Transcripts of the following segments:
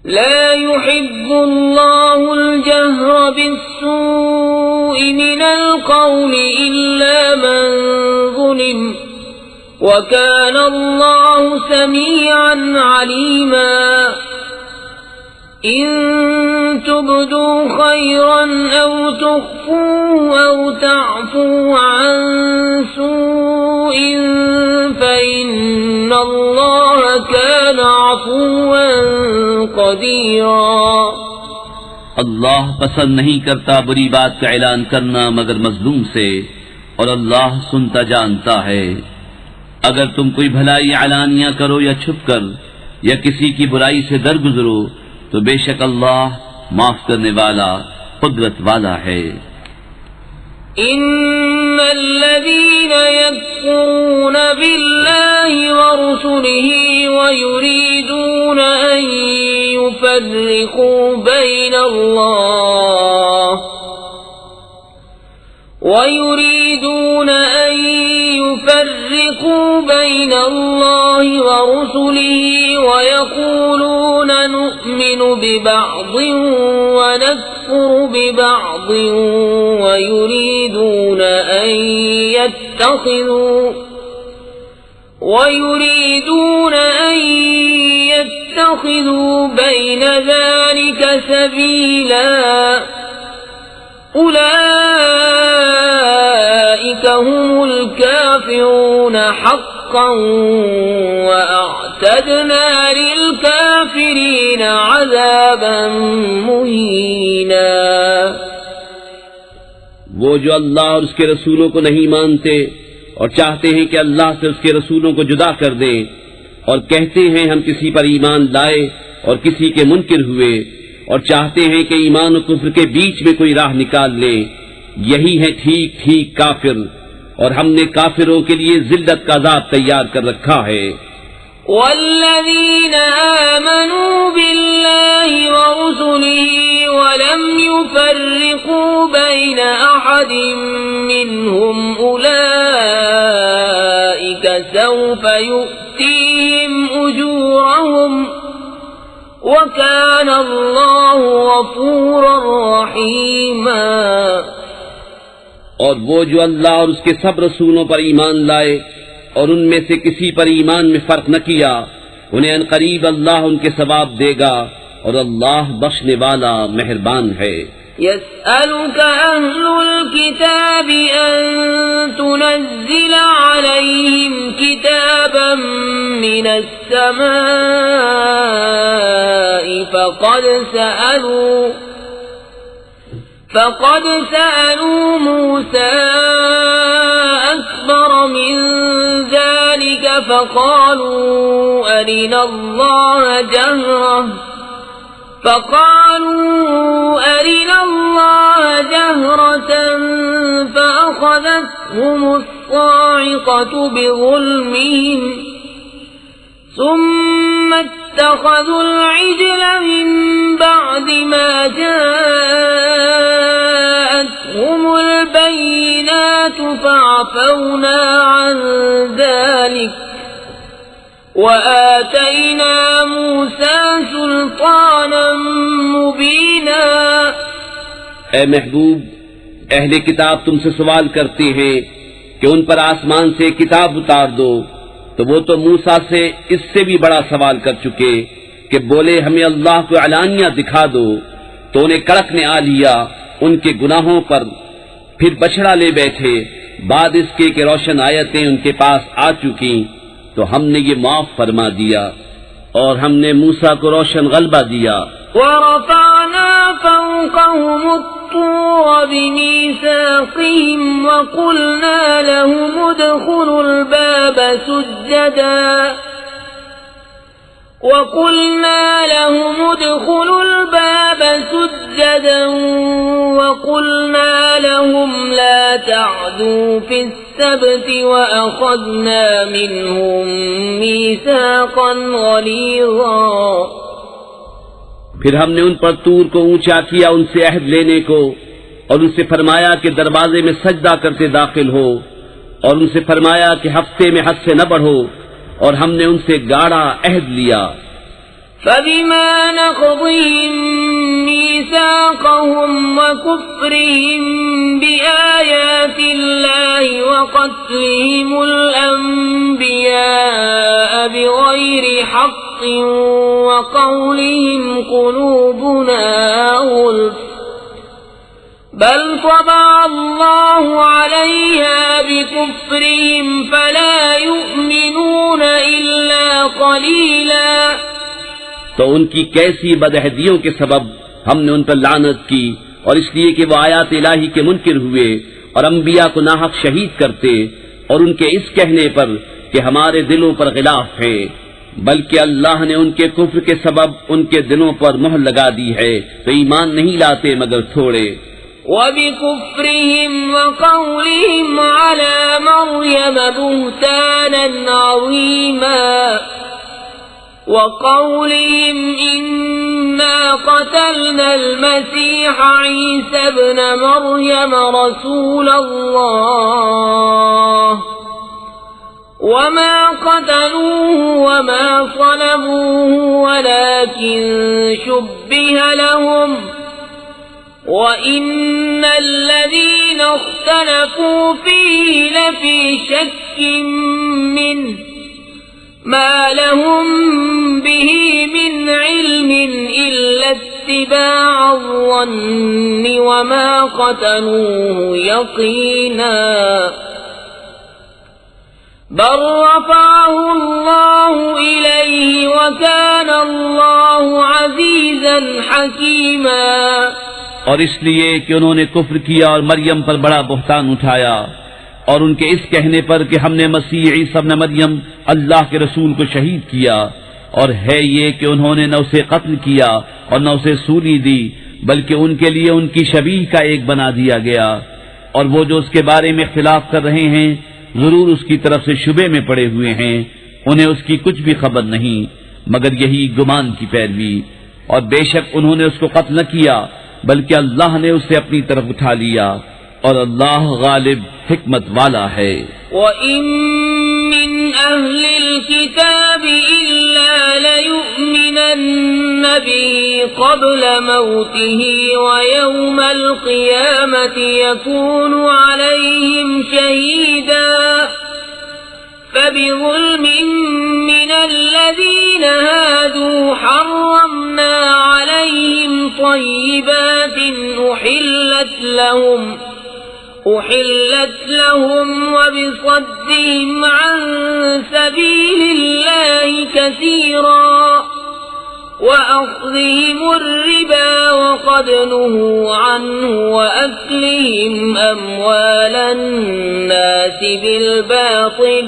لا يحب الله الجهر بالسوء من القول إلا من ظلم وكان الله سميعا عليما إن تبدوا خيرا أو تخفوه أو تعفوا عن سوء فإن الله كان عفوا قديرا اللہ پسند نہیں کرتا بری بات کا اعلان کرنا مگر مظلوم سے، اور اللہ سنتا جانتا ہے۔ اگر تم کوئی بھلائی علانیہ کرو یا چھپ کر یا کسی کی برائی سے درگزرو تو بے شک اللہ معاف کرنے والا قدرت والا ہے۔ ان الذين يكفرون بالله ورسله ويريدون ان يفرقوا بين الله ورسله ويقولون نؤمن ببعض ونكفر ببعض ويريدون أن يتخذوا بين ذلك سبيلا أولئك هم الكافرون حقا وأعتدنا للكافرين عذابا مهينا۔ وہ جو اللہ اور اس کے رسولوں کو نہیں مانتے اور چاہتے ہیں کہ اللہ سے اس کے رسولوں کو جدا کر دیں، اور کہتے ہیں ہم کسی پر ایمان لائے اور کسی کے منکر ہوئے، اور چاہتے ہیں کہ ایمان و کفر کے بیچ میں کوئی راہ نکال لیں، یہی ہے ٹھیک ٹھیک کافر، اور ہم نے کافروں کے لیے ذلت کا عذاب تیار کر رکھا ہے۔ والذین آمنوا باللہ ورسلہ ولم يفرقوا بین احد منہم اولئک سوف یؤتیہم اجورہم وَكَانَ اللَّهُ غَفُورًا رَحِيمًا۔ اور وہ جو اللہ اور اس کے سب رسولوں پر ایمان لائے اور ان میں سے کسی پر ایمان میں فرق نہ کیا، انہیں عنقریب اللہ ان کے ثواب دے گا، اور اللہ بخشنے والا مہربان ہے۔ يسألك أهل الكتاب أن تنزل عليهم كتابا من السماء فقد سألوا موسى أكبر من ذلك فقالوا أرنا الله جهرة فأخذتهم الصاعقة بظلمهم ثم اتخذوا العجل من بعد ما جاءتهم البينات فعفونا عن ذلك وآتينا موسى سلطانا مبينا۔ اے محبوب، اہل کتاب تم سے سوال کرتے ہیں کہ ان پر آسمان سے کتاب اتار دو، تو وہ تو موسیٰ سے اس سے بھی بڑا سوال کر چکے کہ بولے ہمیں اللہ کو علانیہ دکھا دو، تو انہیں کڑک نے آ لیا ان کے گناہوں پر، پھر بچڑا لے بیٹھے بعد اس کے کہ روشن آیتیں ان کے پاس آ چکی، تو ہم نے یہ معاف فرما دیا اور ہم نے موسیٰ کو روشن غلبہ دیا۔ وَرَفَعْنَا فَوْقَهُمُ الطُّورَ بِمِيثَاقِهِمْ وَقُلْنَا لَهُمُ ادْخُلُوا الْبَابَ سُجَّدًا وَقُلْنَا لَهُمْ لَا تَعْدُوا فِي السَّبْتِ وَأَخَذْنَا مِنْهُمْ مِيثَاقًا غَلِيظًا۔ پھر ہم نے ان پر طور کو اونچا کیا ان سے عہد لینے کو، اور ان سے فرمایا کہ دروازے میں سجدہ کرتے داخل ہو، اور ان سے فرمایا کہ ہفتے میں حد سے نہ بڑھو، اور ہم نے ان سے گاڑا عہد لیا۔ فبما نقضهم ميثاقهم وكفرهم بآيات الله وقتلهم الأنبياء بغير حق وقولهم قلوبنا غلف بل طبع الله عليها بكفرهم فلا يؤمنون إلا قليلا. تو ان کی کیسی بدعہدیوں کے سبب ہم نے ان پر لعنت کی، اور اس لیے کہ وہ آیات الہی کے منکر ہوئے اور انبیاء کو ناحق شہید کرتے، اور ان کے اس کہنے پر کہ ہمارے دلوں پر غلاف ہے، بلکہ اللہ نے ان کے کفر کے سبب ان کے دلوں پر مہر لگا دی ہے، تو ایمان نہیں لاتے مگر تھوڑے. وبكفرهم وقولهم على مريم بهتانا عظيما وقولهم إنا قتلنا المسيح عيسى ابن مريم رسول الله وما قتلوه وما صلبوه ولكن شبه لهم وَإِنَّ الَّذِينَ اخْتَلَفُوا فِيهِ لَفِي شَكٍّ مِّنْهُ مَا لَهُم بِهِ مِنْ عِلْمٍ إِلَّا اتِّبَاعَ الظَّنِّ وَمَا قَتَلُوهُ يَقِينًا بَلْ رَفَعَهُ اللَّهُ إِلَيْهِ وَكَانَ اللَّهُ عَزِيزًا حَكِيمًا. اور اس لیے کہ انہوں نے کفر کیا اور مریم پر بڑا بہتان اٹھایا، اور ان کے اس کہنے پر کہ ہم نے مسیح عیسیٰ ابن مریم اللہ کے رسول کو شہید کیا، اور ہے یہ کہ انہوں نے نہ اسے قتل کیا اور نہ اسے سولی دی، بلکہ ان کے لیے ان کی شبیہ کا ایک بنا دیا گیا. اور وہ جو اس کے بارے میں اختلاف کر رہے ہیں ضرور اس کی طرف سے شبے میں پڑے ہوئے ہیں، انہیں اس کی کچھ بھی خبر نہیں مگر یہی گمان کی پیروی. اور بے شک انہوں نے اس کو قتل نہ کیا بلکہ اللہ نے اسے اپنی طرف اٹھا لیا، اور اللہ غالب حکمت والا ہے. وَإِن مِّنْ أَهْلِ الْكِتَابِ إِلَّا لَيُؤْمِنَنَّ بِهِ قَبْلَ مَوْتِهِ وَيَوْمَ الْقِيَامَةِ يَكُونُ عَلَيْهِمْ شَهِيدًا فَبِظُلْمٍ مِّنَ الَّذِينَ هَادُوا حَرَّمْنَا عَلَيْهِمْ طَيِّبَاتٍ أُحِلَّتْ لَهُمْ وَبِصَدِّهِمْ عَن سَبِيلِ اللَّهِ كَثِيرًا وَأَخْذِهِمُ الرِّبَا وَقَدْ نُهُوا عَنْهُ وَأَكْلِهِمْ أَمْوَالَ النَّاسِ بِالْبَاطِلِ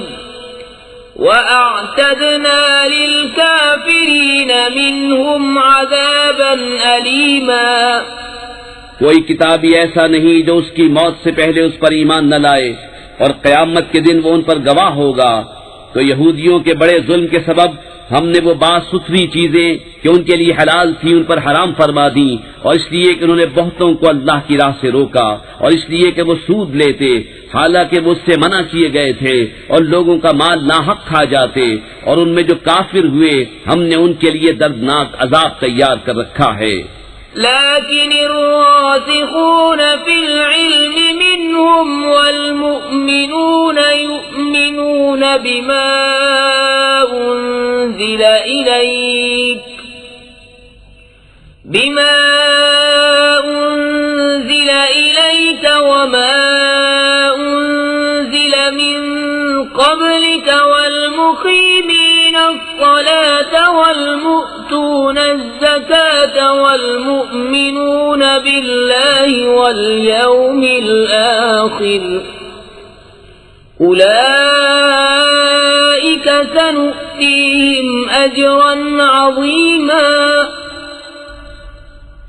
وَأَعْتَدْنَا لِلْكَافِرِينَ مِنْهُمْ عَذَابًا أَلِيمًا. کوئی کتابی ایسا نہیں جو اس کی موت سے پہلے اس پر ایمان نہ لائے، اور قیامت کے دن وہ ان پر گواہ ہوگا. تو یہودیوں کے بڑے ظلم کے سبب ہم نے وہ بات ستھری چیزیں کہ ان کے لیے حلال تھی ان پر حرام فرما دی، اور اس لیے کہ انہوں نے بہتوں کو اللہ کی راہ سے روکا، اور اس لیے کہ وہ سود لیتے حالانکہ وہ اس سے منع کیے گئے تھے، اور لوگوں کا مال ناحق کھا جاتے. اور ان میں جو کافر ہوئے ہم نے ان کے لیے دردناک عذاب تیار کر رکھا ہے. لكن الراسخون في العلم منهم والمؤمنون يؤمنون بما أنزل إليك وما أنزل من قبلك والمقيمين الصلاة والمؤتون الزكاة والمؤمنون بالله واليوم الآخر أولئك سنؤتيهم أجرا عظيما.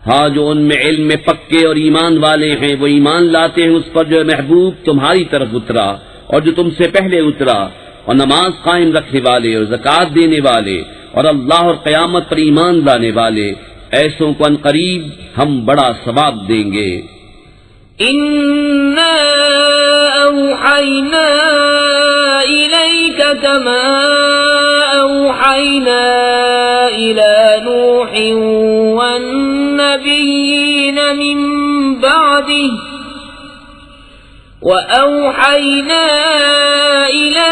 ہاں جو ان میں علم میں پکے اور ایمان والے ہیں وہ ایمان لاتے ہیں اس پر جو محبوب تمہاری طرف اترا اور جو تم سے پہلے اترا، اور نماز قائم رکھنے والے اور زکوٰۃ دینے والے اور اللہ اور قیامت پر ایمان لانے والے، ایسوں کو عنقریب ہم بڑا ثواب دیں گے. إنا أوحينا إليك كما أوحينا إلى والنبيين من بعده وأوحينا إلى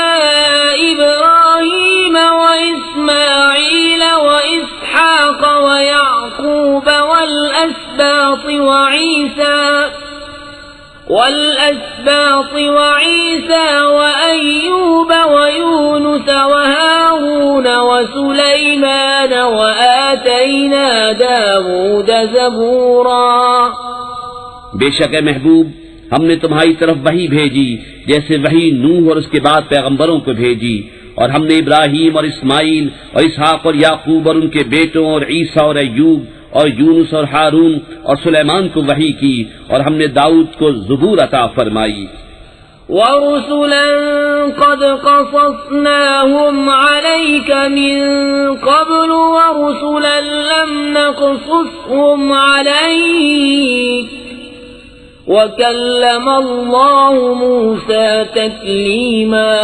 إبراهيم وإسماعيل وإسحاق ويعقوب والأسباط وعيسى وأيوب ويونس وهارون وسليمان وآتينا داود زبورا۔ بے شک اے محبوب، ہم نے تمہاری طرف وحی بھیجی جیسے وحی نوح اور اس کے بعد پیغمبروں کو بھیجی، اور ہم نے ابراہیم اور اسماعیل اور اسحاق اور یعقوب اور ان کے بیٹوں اور عیسیٰ اور ایوب اور یونس اور ہارون اور سلیمان کو وحی کی، اور ہم نے داؤد کو زبور عطا فرمائی۔ وَرُسُلًا قَدْ قَصَصْنَاهُمْ عَلَيْكَ مِن قَبْلُ وَرُسُلًا لَّمْ نَقْصُصْهُمْ عَلَيْكَ وَكَلَّمَ اللَّهُ مُوسَىٰ تَكْلِيمًا۔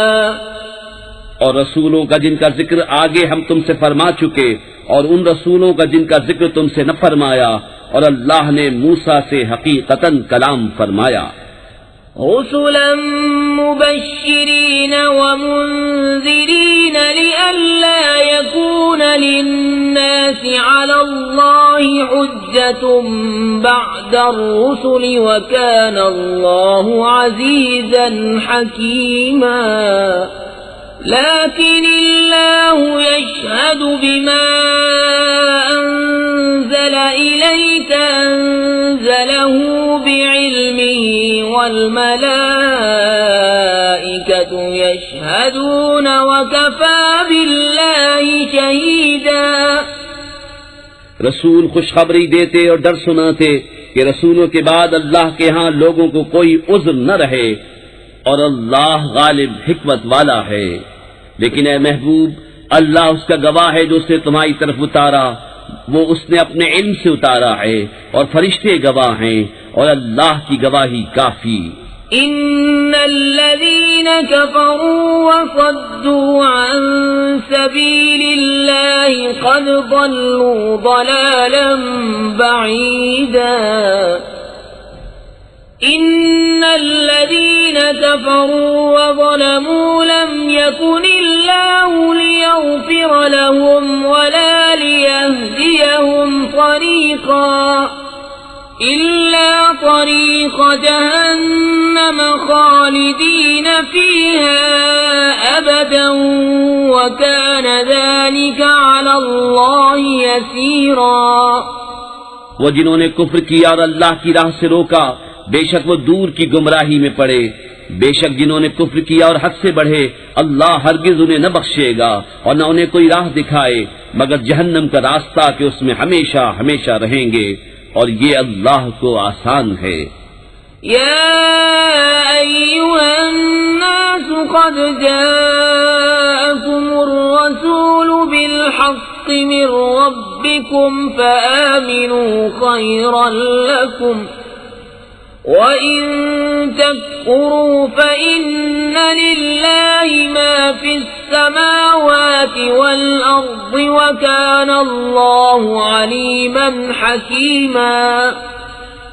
اور رسولوں کا جن کا ذکر آگے ہم تم سے فرما چکے، اور ان رسولوں کا جن کا ذکر تم سے نہ فرمایا، اور اللہ نے موسیٰ سے حقیقتاً کلام فرمایا۔ رسلا مبشرین ومنذرین لئلا یکون للناس علی اللہ حجة بعد الرسل وکان اللہ عزیزا حکیما۔ لكن الله يشهد بما أنزل إليك أنزله بعلمه والملائكة يشهدون وكفى بالله شهيدا۔ رسول خوشخبری دیتے اور ڈر سناتے کہ رسولوں کے بعد اللہ کے ہاں لوگوں کو کوئی عذر نہ رہے، اور اللہ غالب حکمت والا ہے۔ لیکن اے محبوب، اللہ اس کا گواہ ہے جو اسے تمہاری طرف اتارا، وہ اس نے اپنے علم سے اتارا ہے، اور فرشتے گواہ ہیں، اور اللہ کی گواہی کافی۔ ان الذين كفروا وصدوا عن سبيل الله قد ضلوا ضلالا بعيدا۔ ان الذين كفروا وظلموا لم يكن الله ليغفر لهم ولا ليهديهم طريقا إلا طريق جهنم خالدين فيها أبدا وكان ذلك على الله يسيرا۔ وہ جنہوں نے کفر کیا اور اللہ کی راہ سے روکا، بے شک وہ دور کی گمراہی میں پڑے۔ بے شک جنہوں نے کفر کیا اور حد سے بڑھے، اللہ ہرگز انہیں نہ بخشے گا اور نہ انہیں کوئی راہ دکھائے مگر جہنم کا راستہ کہ اس میں ہمیشہ ہمیشہ رہیں گے، اور یہ اللہ کو آسان ہے۔ یا ایھا الناس قد جاءکم الرسول بالحق من ربکم فآمنوا خیرا لکم وَإِن تَكْفُرُوا فَإِنَّ لِلَّهِ مَا فِي السَّمَاوَاتِ وَالْأَرْضِ وَكَانَ اللَّهُ عَلِيمًا حَكِيمًا۔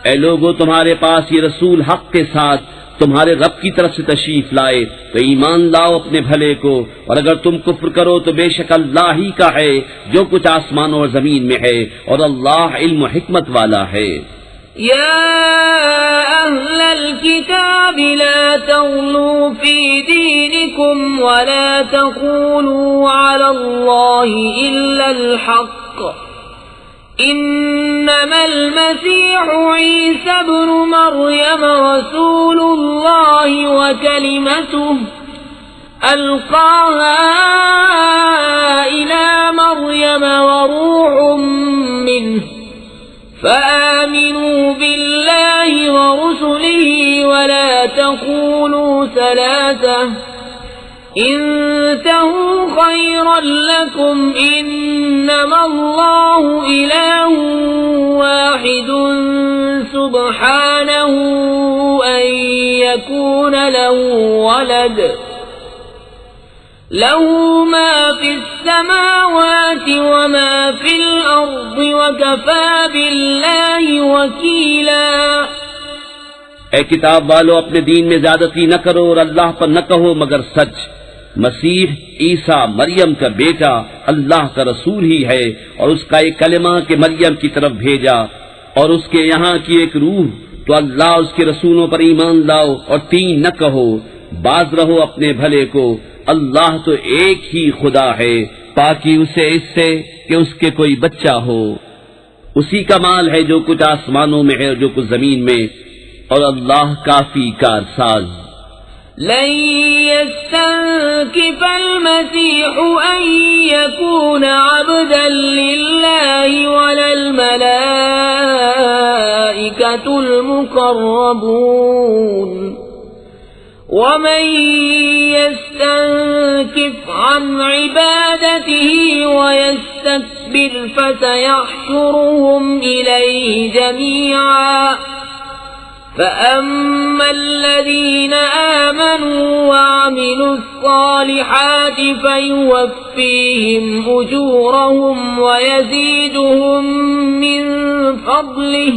اے لوگو، تمہارے پاس یہ رسول حق کے ساتھ تمہارے رب کی طرف سے تشریف لائے تو ایمان لاؤ اپنے بھلے کو، اور اگر تم کفر کرو تو بے شک اللہ ہی کا ہے جو کچھ آسمانوں اور زمین میں ہے، اور اللہ علم و حکمت والا ہے۔ يا أهل الكتاب لا تغلوا في دينكم ولا تقولوا على الله إلا الحق إنما المسيح عيسى ابن مريم رسول الله وكلمته ألقاها إلى مريم وروح منه فآمنوا بالله ورسله ولا تقولوا ثلاثة انتهوا خيرا لكم إنما الله إله واحد سبحانه أن يكون له ولد له ما في السماوات وما في الأرض وكفى بالله وكيلا۔ اے کتاب والو، اپنے دین میں زیادتی نہ کرو اور اللہ پر نہ کہو مگر سچ۔ مسیح عیسیٰ مریم کا بیٹا اللہ کا رسول ہی ہے، اور اس کا ایک کلمہ کہ مریم کی طرف بھیجا، اور اس کے یہاں کی ایک روح، تو اللہ اس کے رسولوں پر ایمان لاؤ اور تین نہ کہو، باز رہو اپنے بھلے کو، اللہ تو ایک ہی خدا ہے، پاکی اسے اس سے کہ اس کے کوئی بچہ ہو۔ اسی کا مال ہے جو کچھ آسمانوں میں ہے اور جو کچھ زمین میں، اور اللہ کافی کارساز۔ لن يستنكف المسيح أن يكون عبدا لله ولا الملائكة المقربون ومن يستنكف عن عبادته ويستكبر فسيحشرهم إليه جميعا فأما الذين آمنوا وعملوا الصالحات فيوفيهم أجورهم ويزيدهم من فضله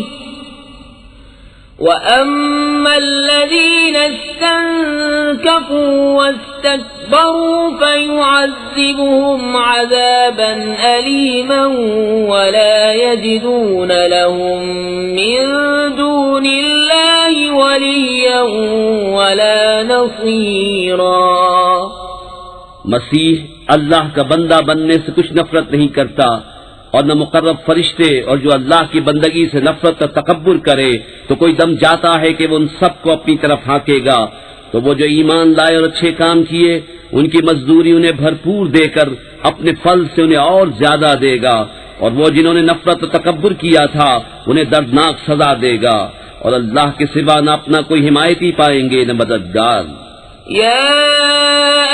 وأما الذين استنكفوا واستكبروا فيعذبهم عذابا أليما ولا يجدون لهم من دون الله وليا ولا نصيرا۔ مسیح اللہ کا بندہ بننے سے کچھ نفرت نہیں کرتا، اور نہ مقرب فرشتے، اور جو اللہ کی بندگی سے نفرت اور تکبر کرے تو کوئی دم جاتا ہے کہ وہ ان سب کو اپنی طرف ہانکے گا۔ تو وہ جو ایمان لائے اور اچھے کام کیے، ان کی مزدوری انہیں بھرپور دے کر اپنے پھل سے انہیں اور زیادہ دے گا، اور وہ جنہوں نے نفرت اور تکبر کیا تھا انہیں دردناک سزا دے گا، اور اللہ کے سوا نہ اپنا کوئی حمایتی پائیں گے نہ مددگار۔ يا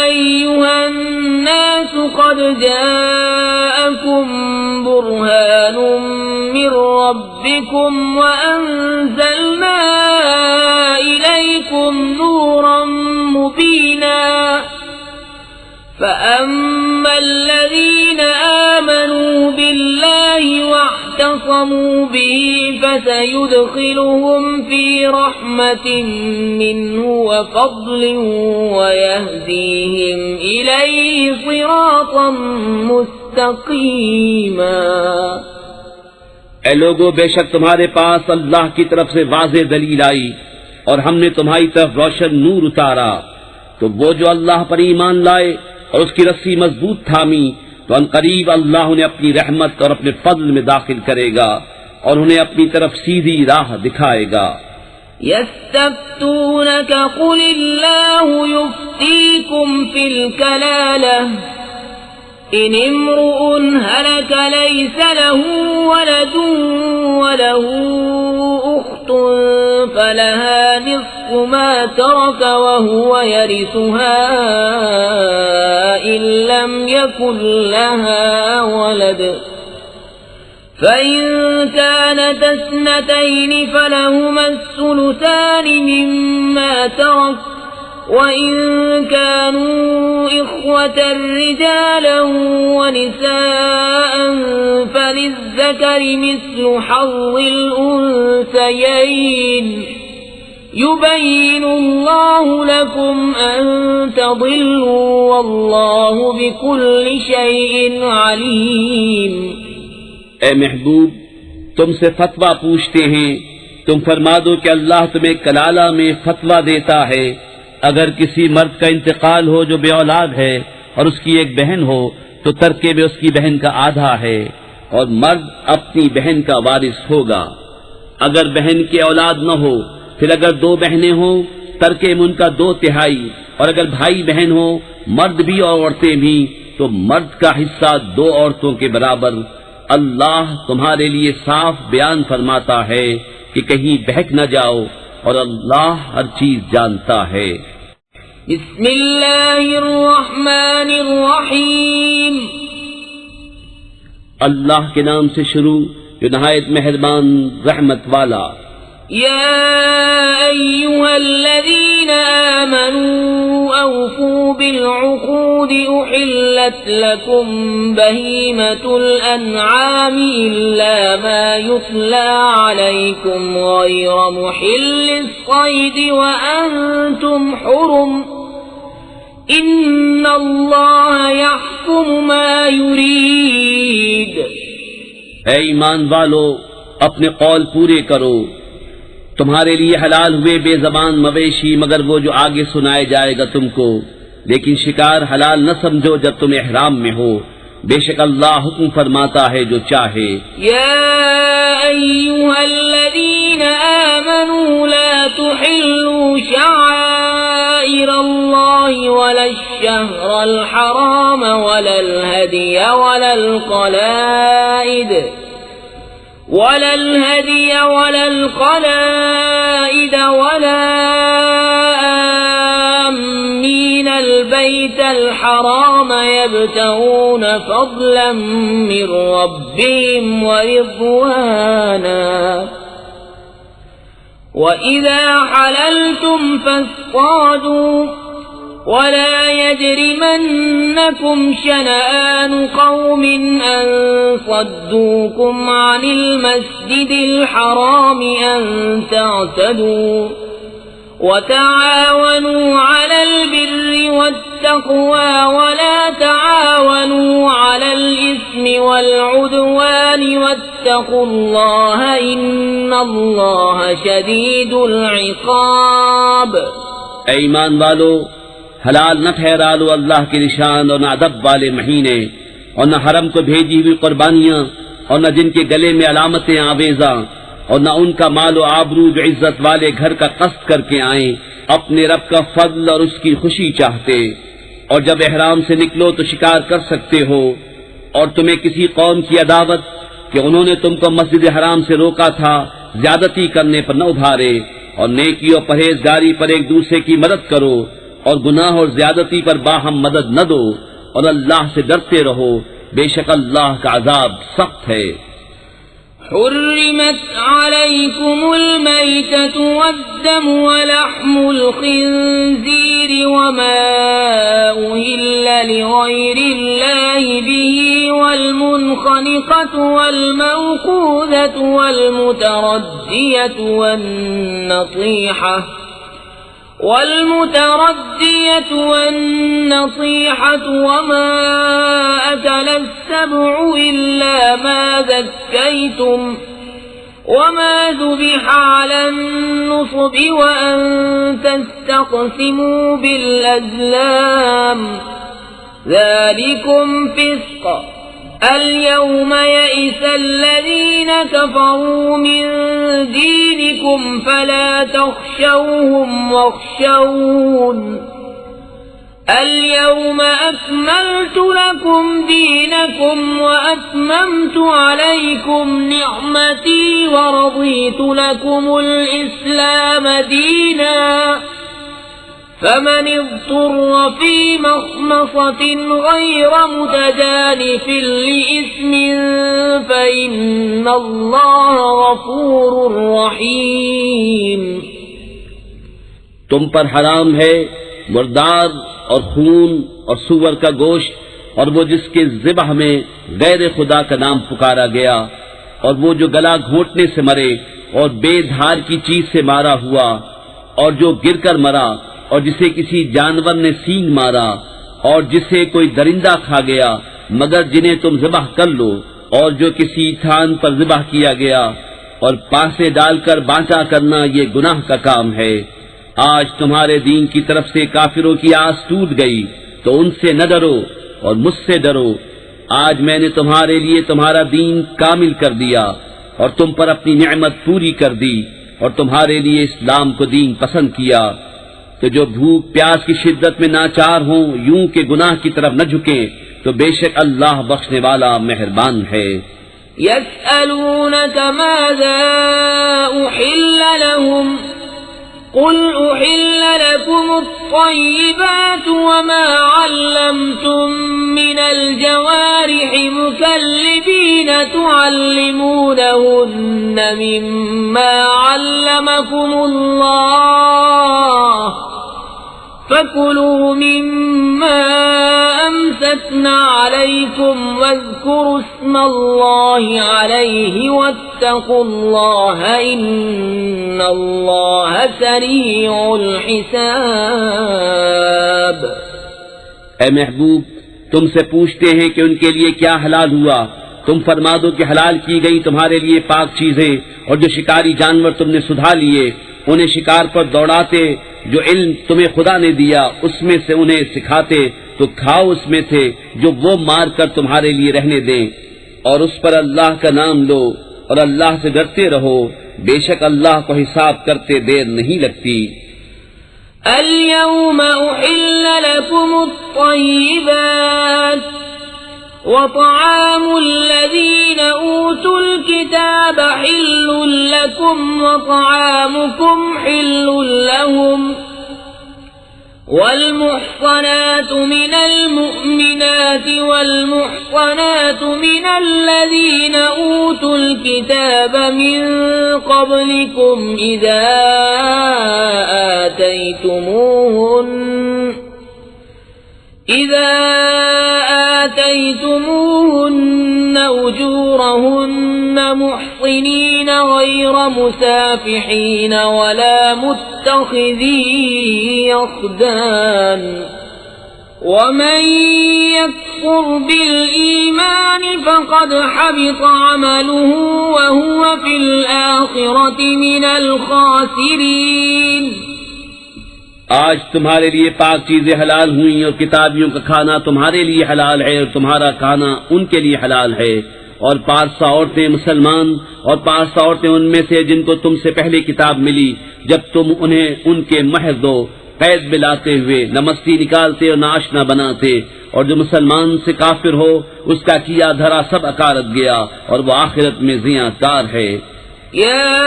أيها الناس قد جاءكم برهان من ربكم وأنزلنا إليكم نورا مبينا فأما الذين آمنوا بالله واعتصموا به فسيدخلهم في رحمة منه وفضل ويهديهم إليه صراطا مستقيما۔ اے لوگو، بے شک تمہارے پاس اللہ کی طرف سے واضح دلیل آئی، اور ہم نے تمہاری طرف روشن نور اتارا، تو وہ جو اللہ پر ایمان لائے اور اس کی رسی مضبوط تھامی تو ان قریب اللہ انہیں اپنی رحمت اور اپنے فضل میں داخل کرے گا اور انہیں اپنی طرف سیدھی راہ دکھائے گا۔ يستفتونك قل الله يفتيكم في الكلالة إن امرؤ هلك ليس له ولد وله أخت فلها نصف ما ترك وهو يرثها إن لم يكن لها ولد فإن كانت اثنتين فلهما الثلثان مما ترك وإن كانوا إخوة رجالا ونساء فللذكر مثل حظ الأنثيين يبين الله لكم أن تضلوا والله بكل شيء عليم۔ اے محبوب، تم سے فتویٰ پوچھتے ہیں، تم فرما دو کہ اللہ تمہیں کلالہ میں فتویٰ دیتا ہے۔ اگر کسی مرد کا انتقال ہو جو بے اولاد ہے اور اس کی ایک بہن ہو تو ترکے میں اس کی بہن کا آدھا ہے، اور مرد اپنی بہن کا وارث ہوگا۔ اگر بہن کی اولاد نہ ہو، پھر اگر دو بہنیں ہوں ترکے میں ان کا 2/3، اور اگر بھائی بہن ہو مرد بھی اور عورتیں بھی تو مرد کا حصہ 2 عورتوں کے برابر۔ اللہ تمہارے لیے صاف بیان فرماتا ہے کہ کہیں بہک نہ جاؤ، اور اللہ ہر چیز جانتا ہے۔ بسم اللہ الرحمن الرحیم۔ اللہ کے نام سے شروع جو نہایت مہربان رحمت والا۔ یا ایھا الذین آمنوا اوفوا بالعقود أحلت لكم بهيمة الأنعام إلا ما يتلى عليكم غير محل الصيد وأنتم حرم إن الله يحكم ما يريد. اے ایمان والو، اپنے قول پورے کرو. تمہارے لیے حلال ہوئے بے زبان مویشی مگر وہ جو آگے سنائے جائے گا تم کو، لیکن شکار حلال نہ سمجھو جب تم احرام میں ہو. بے شک اللہ حکم فرماتا ہے جو چاہے. يا أيها الذين آمنوا لا تحلوا شعائر الله ولا الشهر الحرام ولا الهدي ولا القلائد ولا آمين البيت الحرام يبتغون فضلا من ربهم ورضوانا وإذا حللتم فاصطادوا ولا يجرمنكم شنآن قوم أن صدوكم عن المسجد الحرام أن تعتدوا وتعاونوا على البر والتقوى ولا تعاونوا على الإثم والعدوان واتقوا الله إن الله شديد العقاب. اے ایمان والو، حلال نہ ٹھہرا لو اللہ کے نشان اور نہ ادب والے مہینے اور نہ حرم کو بھیجی ہوئی قربانیاں اور نہ جن کے گلے میں علامتیں آویزاں اور نہ ان کا مال و آبرو جو عزت والے گھر کا قصد کر کے آئیں اپنے رب کا فضل اور اس کی خوشی چاہتے. اور جب احرام سے نکلو تو شکار کر سکتے ہو، اور تمہیں کسی قوم کی عداوت کہ انہوں نے تم کو مسجد حرام سے روکا تھا زیادتی کرنے پر نہ ابھارے، اور نیکی اور پرہیزگاری پر ایک دوسرے کی مدد کرو اور گناہ اور زیادتی پر باہم مدد نہ دو، اور اللہ سے ڈرتے رہو، بے شک اللہ کا عذاب سخت ہے. حرمت عليكم الميتة والدم ولحم الخنزير وما أهل لغير الله به والمنخنقة والموقوذة والمتردية والنطيحة وما أكل السبع إلا ما ذكيتم وما ذبح على النصب وأن تستقسموا بالأزلام ذلكم فسق. اليوم يئس الذين كفروا من دينكم فلا تخشوهم واخشون اليوم أكملت لكم دينكم وأتممت عليكم نعمتي ورضيت لكم الإسلام دينا فمن اضطر في مخمصة غير متجانف لإثم فإن الله غفور رحيم. تم پر حرام ہے مردار اور خون اور سور کا گوشت اور وہ جس کے ذبح میں غیر خدا کا نام پکارا گیا، اور وہ جو گلا گھونٹنے سے مرے اور بے دھار کی چیز سے مارا ہوا، اور جو گر کر مرا، اور جسے کسی جانور نے سینگ مارا، اور جسے کوئی درندہ کھا گیا مگر جنہیں تم ذبح کر لو، اور جو کسی تھان پر ذبح کیا گیا، اور پاسے ڈال کر بانچا کرنا یہ گناہ کا کام ہے. آج تمہارے دین کی طرف سے کافروں کی آس ٹوٹ گئی تو ان سے نہ ڈرو اور مجھ سے ڈرو. آج میں نے تمہارے لیے تمہارا دین کامل کر دیا اور تم پر اپنی نعمت پوری کر دی اور تمہارے لیے اسلام کو دین پسند کیا. تو جو بھوک پیاس کی شدت میں ناچار ہوں یوں کہ گناہ کی طرف نہ جھکیں تو بے شک اللہ بخشنے والا مہربان ہے. يسألونك ماذا أحل لهم قل أحل لكم الطيبات وما علمتم من الجوارح مكلبين تعلمونهن مما علمكم الله فكلوا مما أمسكتم يتلى عليكم واذكروا اسم الله عليه واتقوا الله إن الله سريع الحساب. اے محبوب، تم سے پوچھتے ہیں کہ ان کے لیے کیا حلال ہوا، تم فرما دو کہ حلال کی گئی تمہارے لیے پاک چیزیں، اور جو شکاری جانور تم نے سدھا لیے انہیں شکار پر دوڑاتے، جو علم تمہیں خدا نے دیا اس میں سے انہیں سکھاتے تو کھاؤ اس میں سے جو وہ مار کر تمہارے لیے رہنے دیں، اور اس پر اللہ کا نام لو اور اللہ سے ڈرتے رہو، بے شک اللہ کو حساب کرتے دیر نہیں لگتی. اليوم أحل لكم الطيبات وطعام الذين أوتوا الكتاب حل لكم وطعامكم حل لهم والمحصنات من المؤمنات والمحصنات من الذين أوتوا الكتاب من قبلكم إذا آتيتموهن أجورهن محصنين غير مسافحين ولا متخذي أخدان ومن يكفر بالإيمان فقد حبط عمله وهو في الآخرة من الخاسرين. آج تمہارے لیے پاک چیزیں حلال ہوئیں اور کتابیوں کا کھانا تمہارے لیے حلال ہے اور تمہارا کھانا ان کے لیے حلال ہے، اور پارسا عورتیں مسلمان اور پارسا عورتیں ان میں سے جن کو تم سے پہلے کتاب ملی، جب تم انہیں ان کے مہر دو قید بلاتے ہوئے، نہ مستی نکالتے اور نہ آشنا بناتے، اور جو مسلمان سے کافر ہو اس کا کیا دھرا سب اکارت گیا اور وہ آخرت میں زیاں کار ہے. يا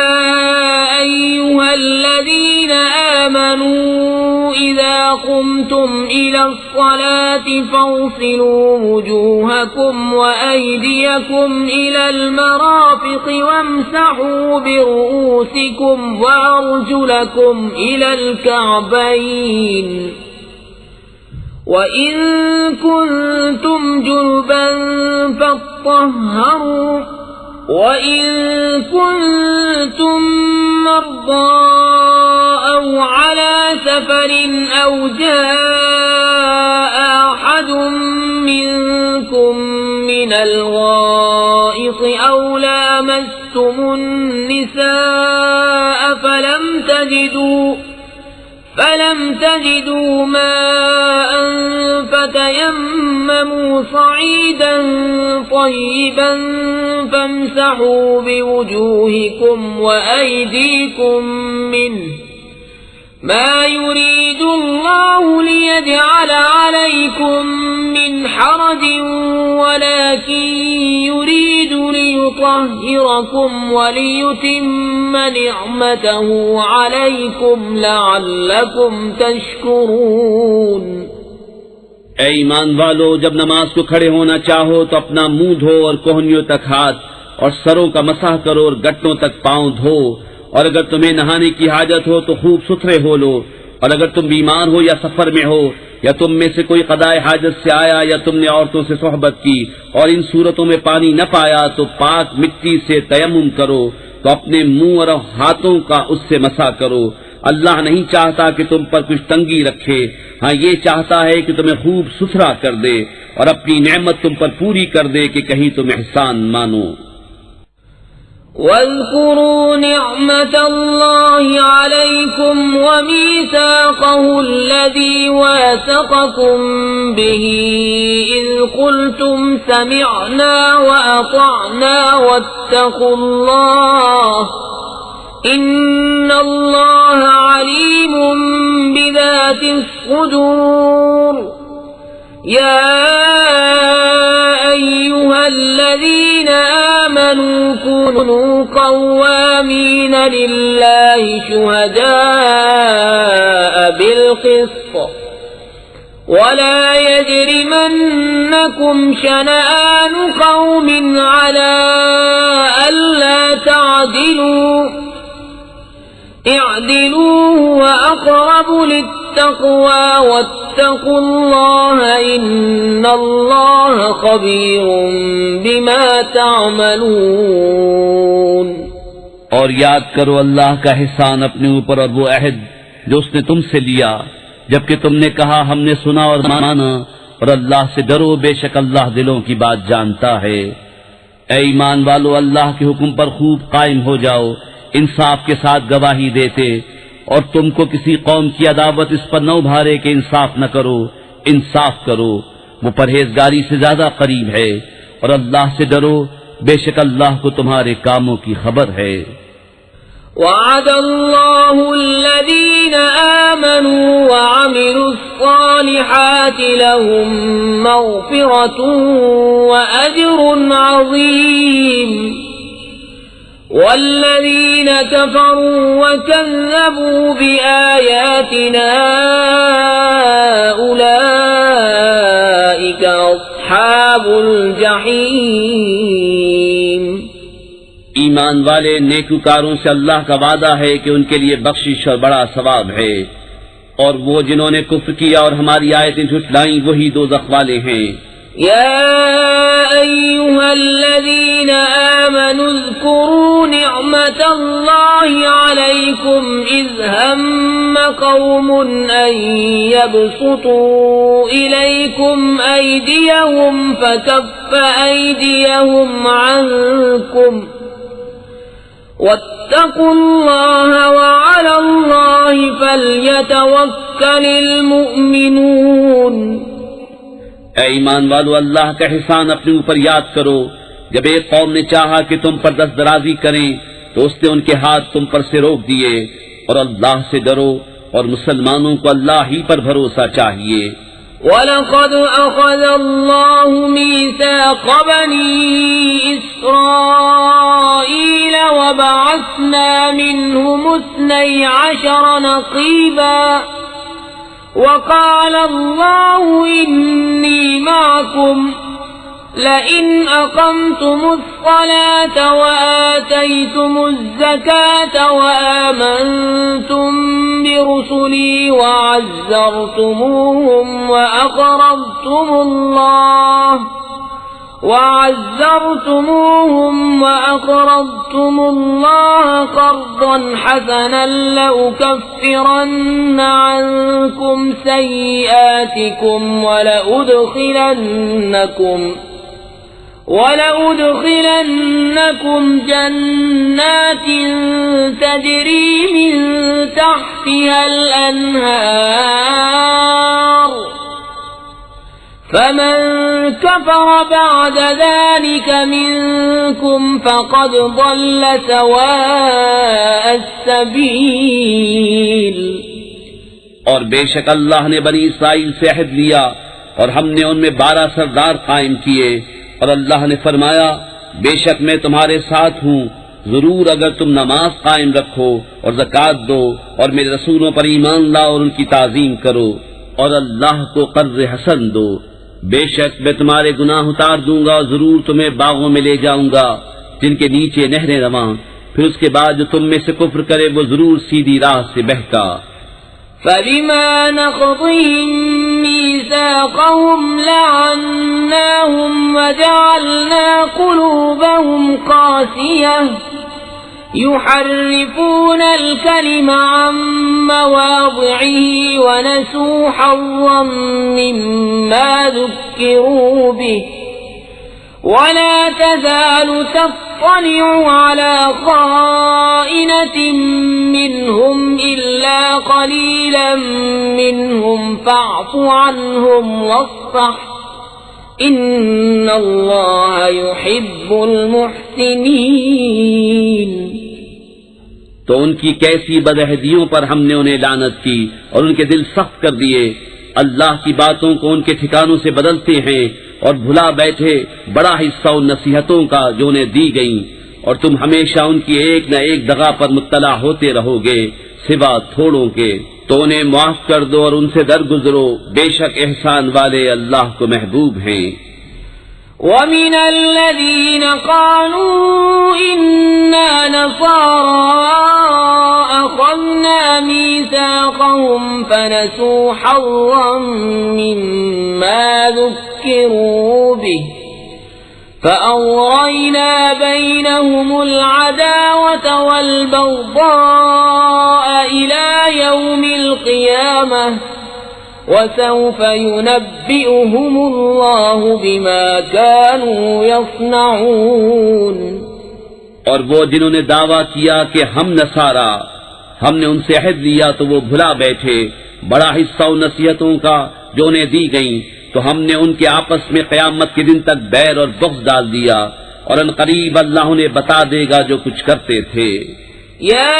أيها الذين آمنوا إذا قمتم إلى الصلاة فاغسلوا وجوهكم وأيديكم إلى المرافق وامسحوا برؤوسكم وأرجلكم إلى الكعبين وإن كنتم جنبا فاطهروا وَإِن كُنتُم مَّرْضَىٰ أَوْ عَلَىٰ سَفَرٍ أَوْ جَاءَ أَحَدٌ مِّنكُم مِّنَ الْغَائِطِ أَوْ لَامَسْتُمُ النِّسَاءَ فَلَمْ تَجِدُوا مَاءً فَتَيَمَّمُوا صَعِيدًا طَيِّبًا فَامْسَحُوا بِوُجُوهِكُمْ وَأَيْدِيكُمْ مِنْهُ ما يريد الله ليجعل عليكم من حرج ولكن يريد ليطهركم وليتم نعمته عليكم لعلكم تشكرون. اے ایمان والو، جب نماز کو کھڑے ہونا چاہو تو اپنا منہ دھو اور کوہنیوں تک ہاتھ اور سروں کا مسح کرو اور گٹوں تک پاؤں دھو، اور اگر تمہیں نہانے کی حاجت ہو تو خوب ستھرے ہو لو، اور اگر تم بیمار ہو یا سفر میں ہو یا تم میں سے کوئی قضاء حاجت سے آیا یا تم نے عورتوں سے صحبت کی اور ان صورتوں میں پانی نہ پایا تو پاک مٹی سے تیمم کرو تو اپنے منہ اور ہاتھوں کا اس سے مسح کرو. اللہ نہیں چاہتا کہ تم پر کچھ تنگی رکھے، ہاں یہ چاہتا ہے کہ تمہیں خوب ستھرا کر دے اور اپنی نعمت تم پر پوری کر دے کہ کہیں تم احسان مانو. واذكروا نعمة الله عليكم وميثاقه الذي واثقكم به إذ قلتم سمعنا وأطعنا واتقوا الله إن الله عليم بذات الصدور. يا أيها الذين آمنوا كونوا قوامين لله شهداء بالقسط ولا يجرمنكم شنآن قوم على ألا تعدلوا اعدلوا وأقرب للتقوى واتقوا الله إن الله خبير بما تعملون۔ اور یاد کرو اللہ کا احسان اپنے اوپر اور وہ عہد جو اس نے تم سے لیا جبکہ تم نے کہا ہم نے سنا اور مانا، اور اللہ سے ڈرو بے شک اللہ دلوں کی بات جانتا ہے۔ اے ایمان والو اللہ کے حکم پر خوب قائم ہو جاؤ، انصاف کے ساتھ گواہی دیتے، اور تم کو کسی قوم کی عداوت اس پر نہ ابھارے کہ انصاف نہ کرو، انصاف کرو، وہ پرہیزگاری سے زیادہ قریب ہے، اور اللہ سے ڈرو بے شک اللہ کو تمہارے کاموں کی خبر ہے۔ وعد الله الذين آمنوا وعملوا الصالحات لهم مغفرة وأجر عظيم، والذين كفروا وكذبوا بآياتنا أولئك أصحاب الجحيم۔ ایمان والے نیکوکاروں سے اللہ کا وعدہ ہے کہ ان کے لیے بخشش اور بڑا ثواب ہے، اور وہ جنہوں نے کفر کیا اور ہماری آیتیں جھٹلائیں وہی دوزخ والے ہیں۔ يا أيها الذين آمنوا اذكروا نعمة الله عليكم إذ هم قوم أن يبسطوا إليكم أيديهم فكف أيديهم عنكم واتقوا الله وعلى الله فليتوكل المؤمنون۔ اے ایمان والو اللہ کا احسان اپنے اوپر یاد کرو، جب ایک قوم نے چاہا کہ تم پر دست درازی کریں تو اس نے ان کے ہاتھ تم پر سے روک دیے، اور اللہ سے ڈرو اور مسلمانوں کو اللہ ہی پر بھروسہ چاہیے۔ وَلَقَدْ أَخَذَ اللَّهُ مِيثَاقَ بَنِي إِسْرَائِيلَ وَبَعَثْنَا مِنْهُمُ 12 نَقِيبًا وَقَالَ اللَّهُ إِنِّي مَعَكُمْ لَئِنْ أَقَمْتُمُ الصَّلَاةَ وَآتَيْتُمُ الزَّكَاةَ وَآمَنْتُمْ بِرُسُلِي وَعَزَّرْتُمُوهُمْ وَأَقْرَضْتُمُ اللَّهَ قَرْضًا حَسَنًا لَأُكَفِّرَنَّ عَنْكُمْ سَيِّئَاتِكُمْ وَلَأُدْخِلَنَّكُمْ جَنَّاتٍ تَجْرِي مِنْ تَحْتِهَا الْأَنْهَارُ فَمَنْ كَفَرَ بَعْدَ ذَلِكَ مِنْكُمْ فَقَدْ ضَلَّ سَوَاءَ السَّبِيلِ۔ اور بے شک اللہ نے بنی اسرائیل سے عہد لیا اور ہم نے ان میں 12 سردار قائم کیے، اور اللہ نے فرمایا بے شک میں تمہارے ساتھ ہوں، ضرور اگر تم نماز قائم رکھو اور زکوٰۃ دو اور میرے رسولوں پر ایمان لاؤ اور ان کی تعظیم کرو اور اللہ کو قرض حسن دو، بے شک میں تمہارے گناہ اتار دوں گا اور ضرور تمہیں باغوں میں لے جاؤں گا جن کے نیچے نہریں رواں، پھر اس کے بعد جو تم میں سے کفر کرے وہ ضرور سیدھی راہ سے بہکا۔ فَبِمَا نَقْضِهِم مِّيثَاقَهُمْ لَعَنَّاهُمْ وَجَعَلْنَا قُلُوبَهُمْ قَاسِيَةً يُحَرِّفُونَ الْكَلِمَ عَن مَّوَاضِعِهِ وَنَسُوا حَظًّا مِّمَّا ذُكِّرُوا بِهِ وَلَا تَزَالُ تَطَّلِعُ عَلَى خَائِنَةٍ مِّنْهُمْ إِلَّا قَلِيلًا مِّنْهُمْ فَاعْفُ عَنْهُمْ وَاصْفَحْ إِنَّ اللَّهَ يُحِبُّ الْمُحْسِنِينَ۔ تو ان کی کیسی بدعہدیوں پر ہم نے انہیں لعنت کی اور ان کے دل سخت کر دیے، اللہ کی باتوں کو ان کے ٹھکانوں سے بدلتے ہیں اور بھلا بیٹھے بڑا حصہ ان نصیحتوں کا جو انہیں دی گئیں، اور تم ہمیشہ ان کی ایک نہ ایک دغا پر مطلع ہوتے رہو گے سوا تھوڑوں کے، تو انہیں معاف کر دو اور ان سے درگزرو، بے شک احسان والے اللہ کو محبوب ہیں۔ وَمِنَ الَّذِينَ قَالُوا إِنَّا نَصَارَىٰ أخذنا ميثاقهم فنسوا حظا مما ذكروا به فأغرينا بينهم العداوة والبغضاء إلى يوم القيامة وسوف ينبئهم الله بما كانوا يصنعون۔ اور وہ جنہوں نے دعویٰ کیا کہ ہم نصارا، ہم نے ان سے عہد لیا تو وہ بھلا بیٹھے بڑا حصہ ان نصیحتوں کا جو انہیں دی گئیں، تو ہم نے ان کے آپس میں قیامت کے دن تک بیر اور بغض ڈال دیا، اور ان قریب اللہ انہیں بتا دے گا جو کچھ کرتے تھے۔ يا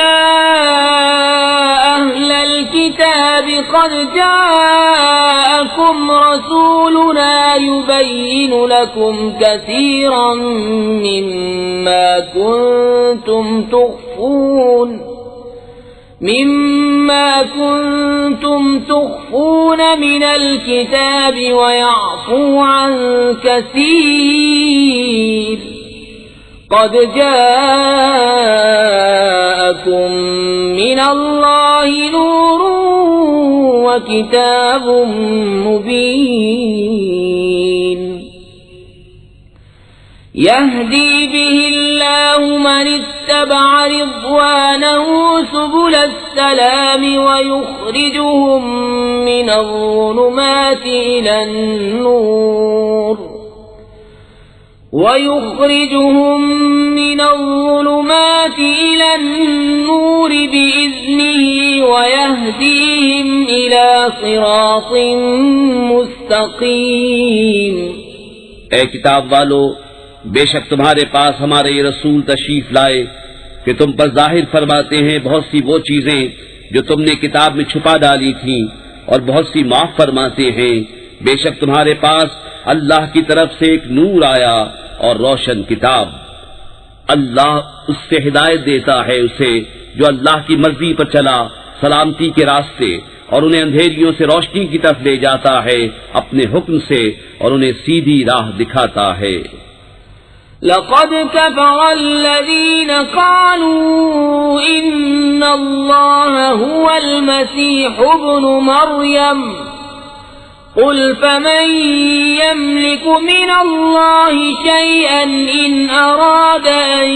أهل الكتاب قد جاءكم رسولنا يبين لكم كثيرا مما كنتم تخفون من الكتاب ويعفو عن كثير قد جاءكم من الله نور وكتاب مبين يهدي به الله من اتبع رضوانه سبل السلام ويخرجهم من الظلمات إلى النور بإذنه ويهديهم إلى صراط مستقيم۔ اے کتاب والو، بے شک تمہارے پاس ہمارے یہ رسول تشریف لائے کہ تم پر ظاہر فرماتے ہیں بہت سی وہ چیزیں جو تم نے کتاب میں چھپا ڈالی تھیں، اور بہت سی معاف فرماتے ہیں۔ بے شک تمہارے پاس اللہ کی طرف سے ایک نور آیا اور روشن کتاب۔ اللہ اس سے ہدایت دیتا ہے اسے جو اللہ کی مرضی پر چلا سلامتی کے راستے، اور انہیں اندھیریوں سے روشنی کی طرف لے جاتا ہے اپنے حکم سے، اور انہیں سیدھی راہ دکھاتا ہے۔ لقد كفر الذين قالوا إن الله هو المسيح ابن مريم قل فمن يملك من الله شيئا إن أراد أن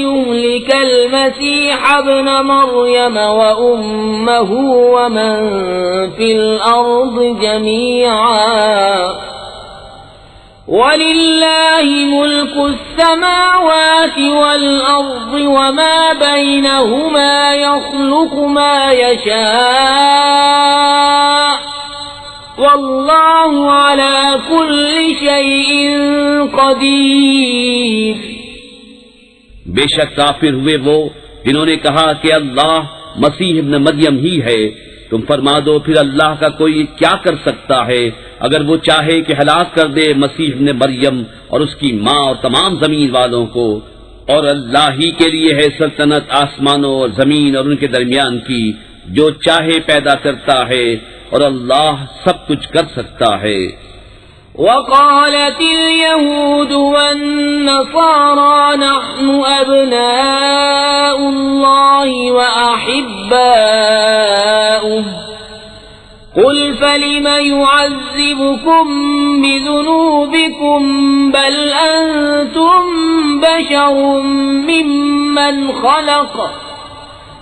يهلك المسيح ابن مريم وأمه ومن في الأرض جميعا ولله ملك السماوات والأرض وما بينهما يخلق ما يشاء والله على كل شيء قدير۔ بے شک کافر ہوئے وہ جنہوں نے کہا کہ اللہ مسیح ابن مریم ہی ہے۔ تم فرما دو پھر اللہ کا کوئی کیا کر سکتا ہے اگر وہ چاہے کہ ہلاک کر دے مسیح ابن مریم اور اس کی ماں اور تمام زمین والوں کو، اور اللہ ہی کے لیے ہے سلطنت آسمانوں اور زمین اور ان کے درمیان کی، جو چاہے پیدا کرتا ہے، اور اللہ سب کچھ کر سکتا ہے۔ وقالت اليهود والنصارى نحن أبناء الله وأحباؤه قل فلم يعذبكم بذنوبكم بل أنتم بشر ممن خلق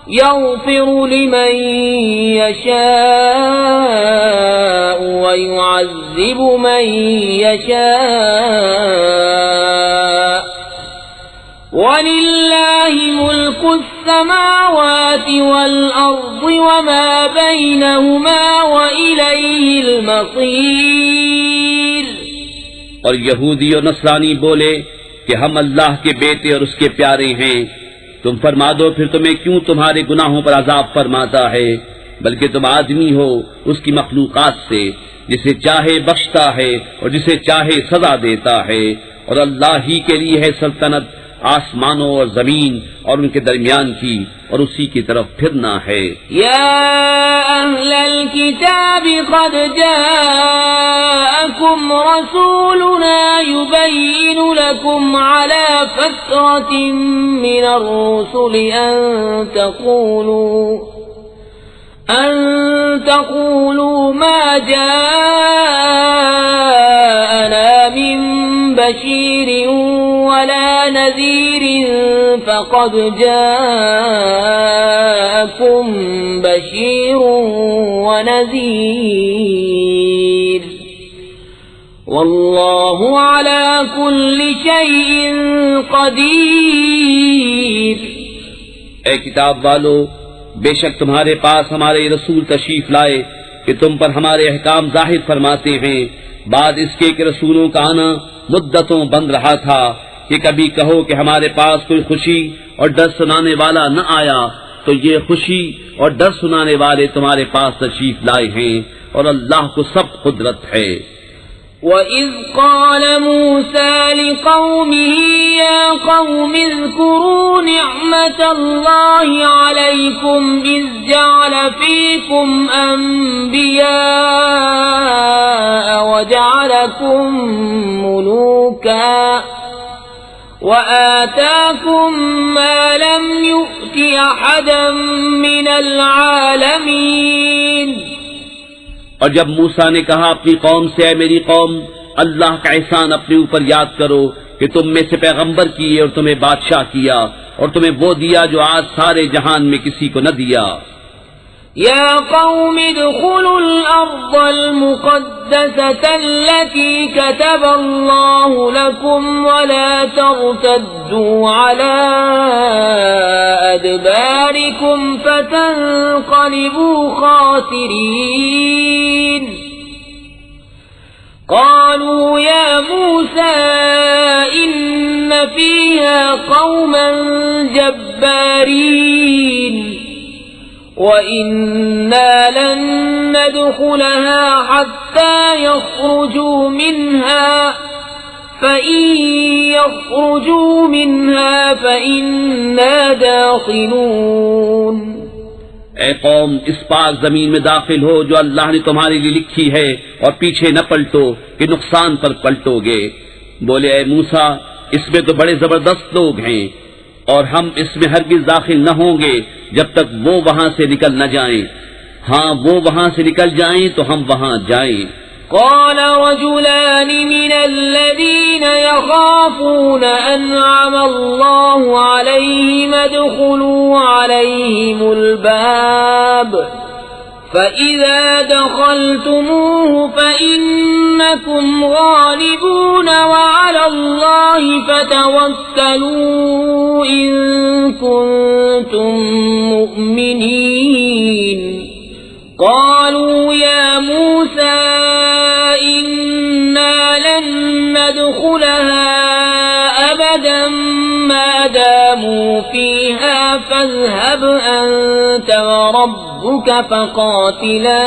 يغفر لمن يشاء ويعذب من يشاء ولله ملك السماوات والأرض وما بينهما وإليه المصير۔ اور یہودی اور نصرانی بولے کہ ہم اللہ کے بیٹے اور اس کے پیارے ہیں۔ تم فرما دو پھر تمہیں کیوں تمہارے گناہوں پر عذاب فرماتا ہے، بلکہ تم آدمی ہو اس کی مخلوقات سے، جسے چاہے بخشتا ہے اور جسے چاہے سزا دیتا ہے، اور اللہ ہی کے لیے ہے سلطنت آسمانوں اور زمین اور ان کے درمیان کی، اور اسی کی طرف پھرنا ہے۔ یا اہل الکتاب قد جاء جاءكم رسولنا يبين لكم على فترة من الرسل أن تقولوا ما جاءنا من بشير ولا نذير فقد جاءكم بشير ونذير والله على كل شيء قدير۔ اے کتاب والو، بے شک تمہارے پاس ہمارے رسول تشریف لائے کہ تم پر ہمارے احکام ظاہر فرماتے ہیں، بعد اس کے کہ رسولوں کا آنا مدتوں بند رہا تھا کہ کبھی کہو کہ ہمارے پاس کوئی خوشی اور ڈر سنانے والا نہ آیا، تو یہ خوشی اور ڈر سنانے والے تمہارے پاس تشریف لائے ہیں، اور اللہ کو سب قدرت ہے۔ وَإِذْ قَالَ مُوسَى لِقَوْمِهِ يَا قَوْمِ اذْكُرُوا نِعْمَةَ اللَّهِ عَلَيْكُمْ إِذْ جَعَلَ فِيكُمْ أَنْبِيَاءَ وَجَعَلَكُمْ مُلُوكًا وَآتَاكُمْ مَا لَمْ يُؤْتِ أَحَدًا مِنَ الْعَالَمِينَ۔ اور جب موسیٰ نے کہا اپنی قوم سے، اے میری قوم، اللہ کا احسان اپنے اوپر یاد کرو کہ تم میں سے پیغمبر کیے اور تمہیں بادشاہ کیا اور تمہیں وہ دیا جو آج سارے جہان میں کسی کو نہ دیا۔ یا قوم ادخلوا الارض المقدسة التي كتب الله لكم ولا ترتدوا على ادباركم فتنقلبوا خاسرين۔ قالوا يا موسى إن فيها قوما جبارين وَإِنَّا لَن نَّدْخُلَهَا حَتَّى يَخْرُجُوا مِنْهَا فَإِن يَخْرُجُوا مِنْهَا فَإِنَّا دَاخِلُونَ۔ اے قوم، اس پاک زمین میں داخل ہو جو اللہ نے تمہارے لیے لکھی ہے، اور پیچھے نہ پلٹو کہ نقصان پر پلٹو گے۔ بولے اے موسیٰ، اس میں تو بڑے زبردست لوگ ہیں، اور ہم اس میں ہرگز داخل نہ ہوں گے جب تک وہ وہاں سے نکل نہ جائیں۔ ہاں، وہ وہاں سے نکل جائیں تو ہم وہاں جائیں۔ قال رجلان من الذين يخافون أنعم الله عليهم ادخلوا عليهم الباب فإذا دخلتموه فإنكم غالبون وعلى الله فتوكلوا إن كنتم مؤمنين۔ قالوا يا موسى إنا لن ندخلها أبدا ما داموا فيها فاذهب أنت وربك فقاتلا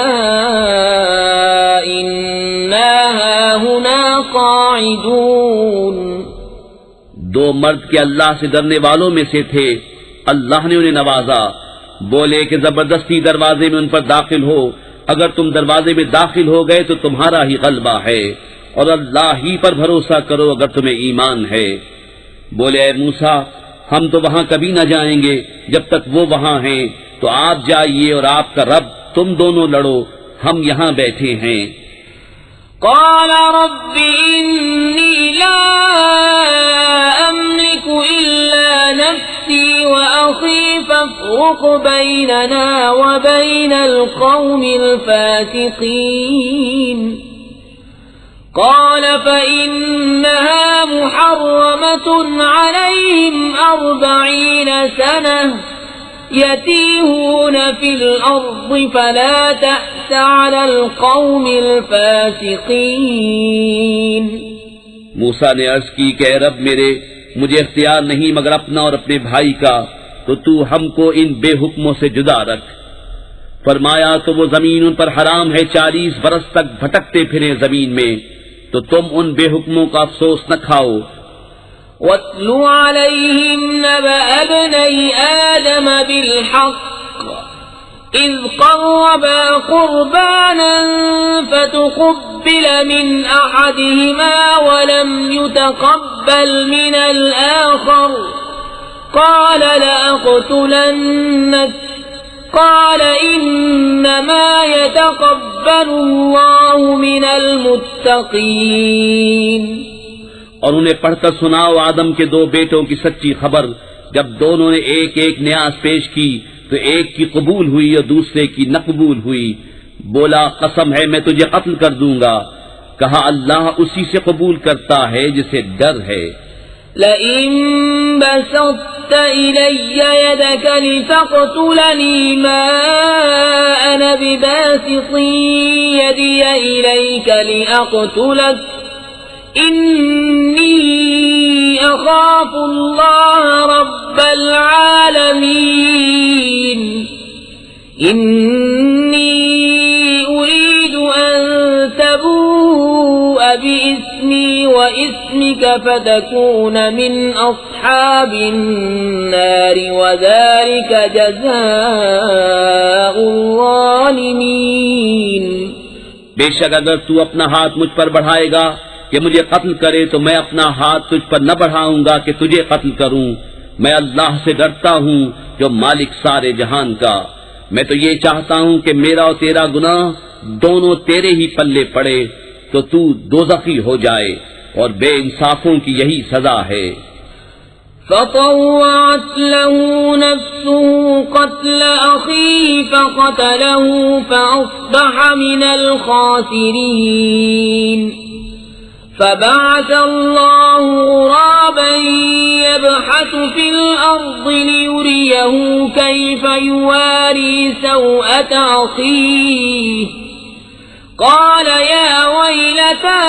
إنا هاهنا قاعدون۔ دو مرد کے اللہ سے ڈرنے والوں میں سے تھے، اللہ نے انہیں نوازا۔ بولے کہ زبردستی دروازے میں ان پر داخل ہو، اگر تم دروازے میں داخل ہو گئے تو تمہارا ہی غلبہ ہے، اور اللہ ہی پر بھروسہ کرو اگر تمہیں ایمان ہے۔ بولے اے موسیٰ، ہم تو وہاں کبھی نہ جائیں گے جب تک وہ وہاں ہیں، تو آپ جائیے اور آپ کا رب، تم دونوں لڑو، ہم یہاں بیٹھے ہیں۔ قال رب إني لا أملك إلا نفسي وأخي فافرق بيننا وبين القوم الفاسقين۔ قال فإنها محرمة عليهم 40 سنة يتيهون في الأرض فلا تأس على القوم الفاسقين۔ موسیٰ نے عرض کی کہ اے رب میرے، مجھے اختیار نہیں مگر اپنا اور اپنے بھائی کا، تو تو ہم کو ان بے حکموں سے جدا رکھ۔ فرمایا تو وہ زمین ان پر حرام ہے، 40 برس تک بھٹکتے پھریں زمین میں، تو تم ان بے حکموں کا افسوس نہ کھاؤ۔ وَاتْلُ عَلَيْهِمْ نَبَأَ ابْنَيْ آدَمَ بِالْحَقِّ إذ قربا قربانا فتقبل من أحدهما ولم يتقبل من الآخر قال لأقتلنك قال إنما يتقبل الله من المتقين۔ اور انہیں پڑھ کر سناؤ آدم کے دو بیٹوں کی سچی خبر، جب دونوں نے ایک ایک نیاز پیش کی تو ایک کی قبول ہوئی اور دوسرے کی نہ قبول ہوئی۔ بولا قسم ہے میں تجھے قتل کر دوں گا، کہا اللہ اسی سے قبول کرتا ہے جسے ڈر ہے۔ لئن بسطت إلي يدك لتقتلني ما أنا بباسط يدي إليك لأقتلك إني أخاف الله رب العالمين إني أريد أن تبوء بإثمي وإثمك فتكون من أصحاب النار وذلك جزاء الظالمين۔ بے شک اگر تو اپنا ہاتھ مجھ پر بڑھائے گا کہ مجھے قتل کرے تو میں اپنا ہاتھ تجھ پر نہ بڑھاؤں گا کہ تجھے قتل کروں۔ میں اللہ سے ڈرتا ہوں جو مالک سارے جہان کا۔ میں تو یہ چاہتا ہوں کہ میرا اور تیرا گناہ دونوں تیرے ہی پلے پڑے تو تو دوزخی ہو جائے، اور بے انصافوں کی یہی سزا ہے۔ فطوعت له نفسه قتل أخيه فقتله فأصبح من الخاسرين۔ فبعث الله غرابا يبحث في الأرض ليريه كيف يواري سوءة أخيه قال يا ويلتى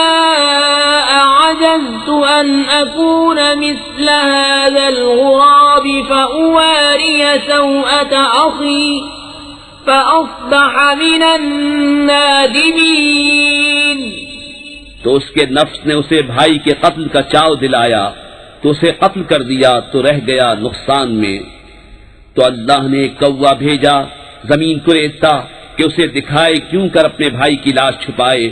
أعجزت أن أكون مثل هذا الغراب فأواري سوءة أخي فأصبح من النادمين۔ تو اس کے نفس نے اسے بھائی کے قتل کا چاو دلایا تو اسے قتل کر دیا تو رہ گیا نقصان میں۔ تو اللہ نے کوا بھیجا زمین کو ریتتا کہ اسے دکھائے کیوں کر اپنے بھائی کی لاش چھپائے۔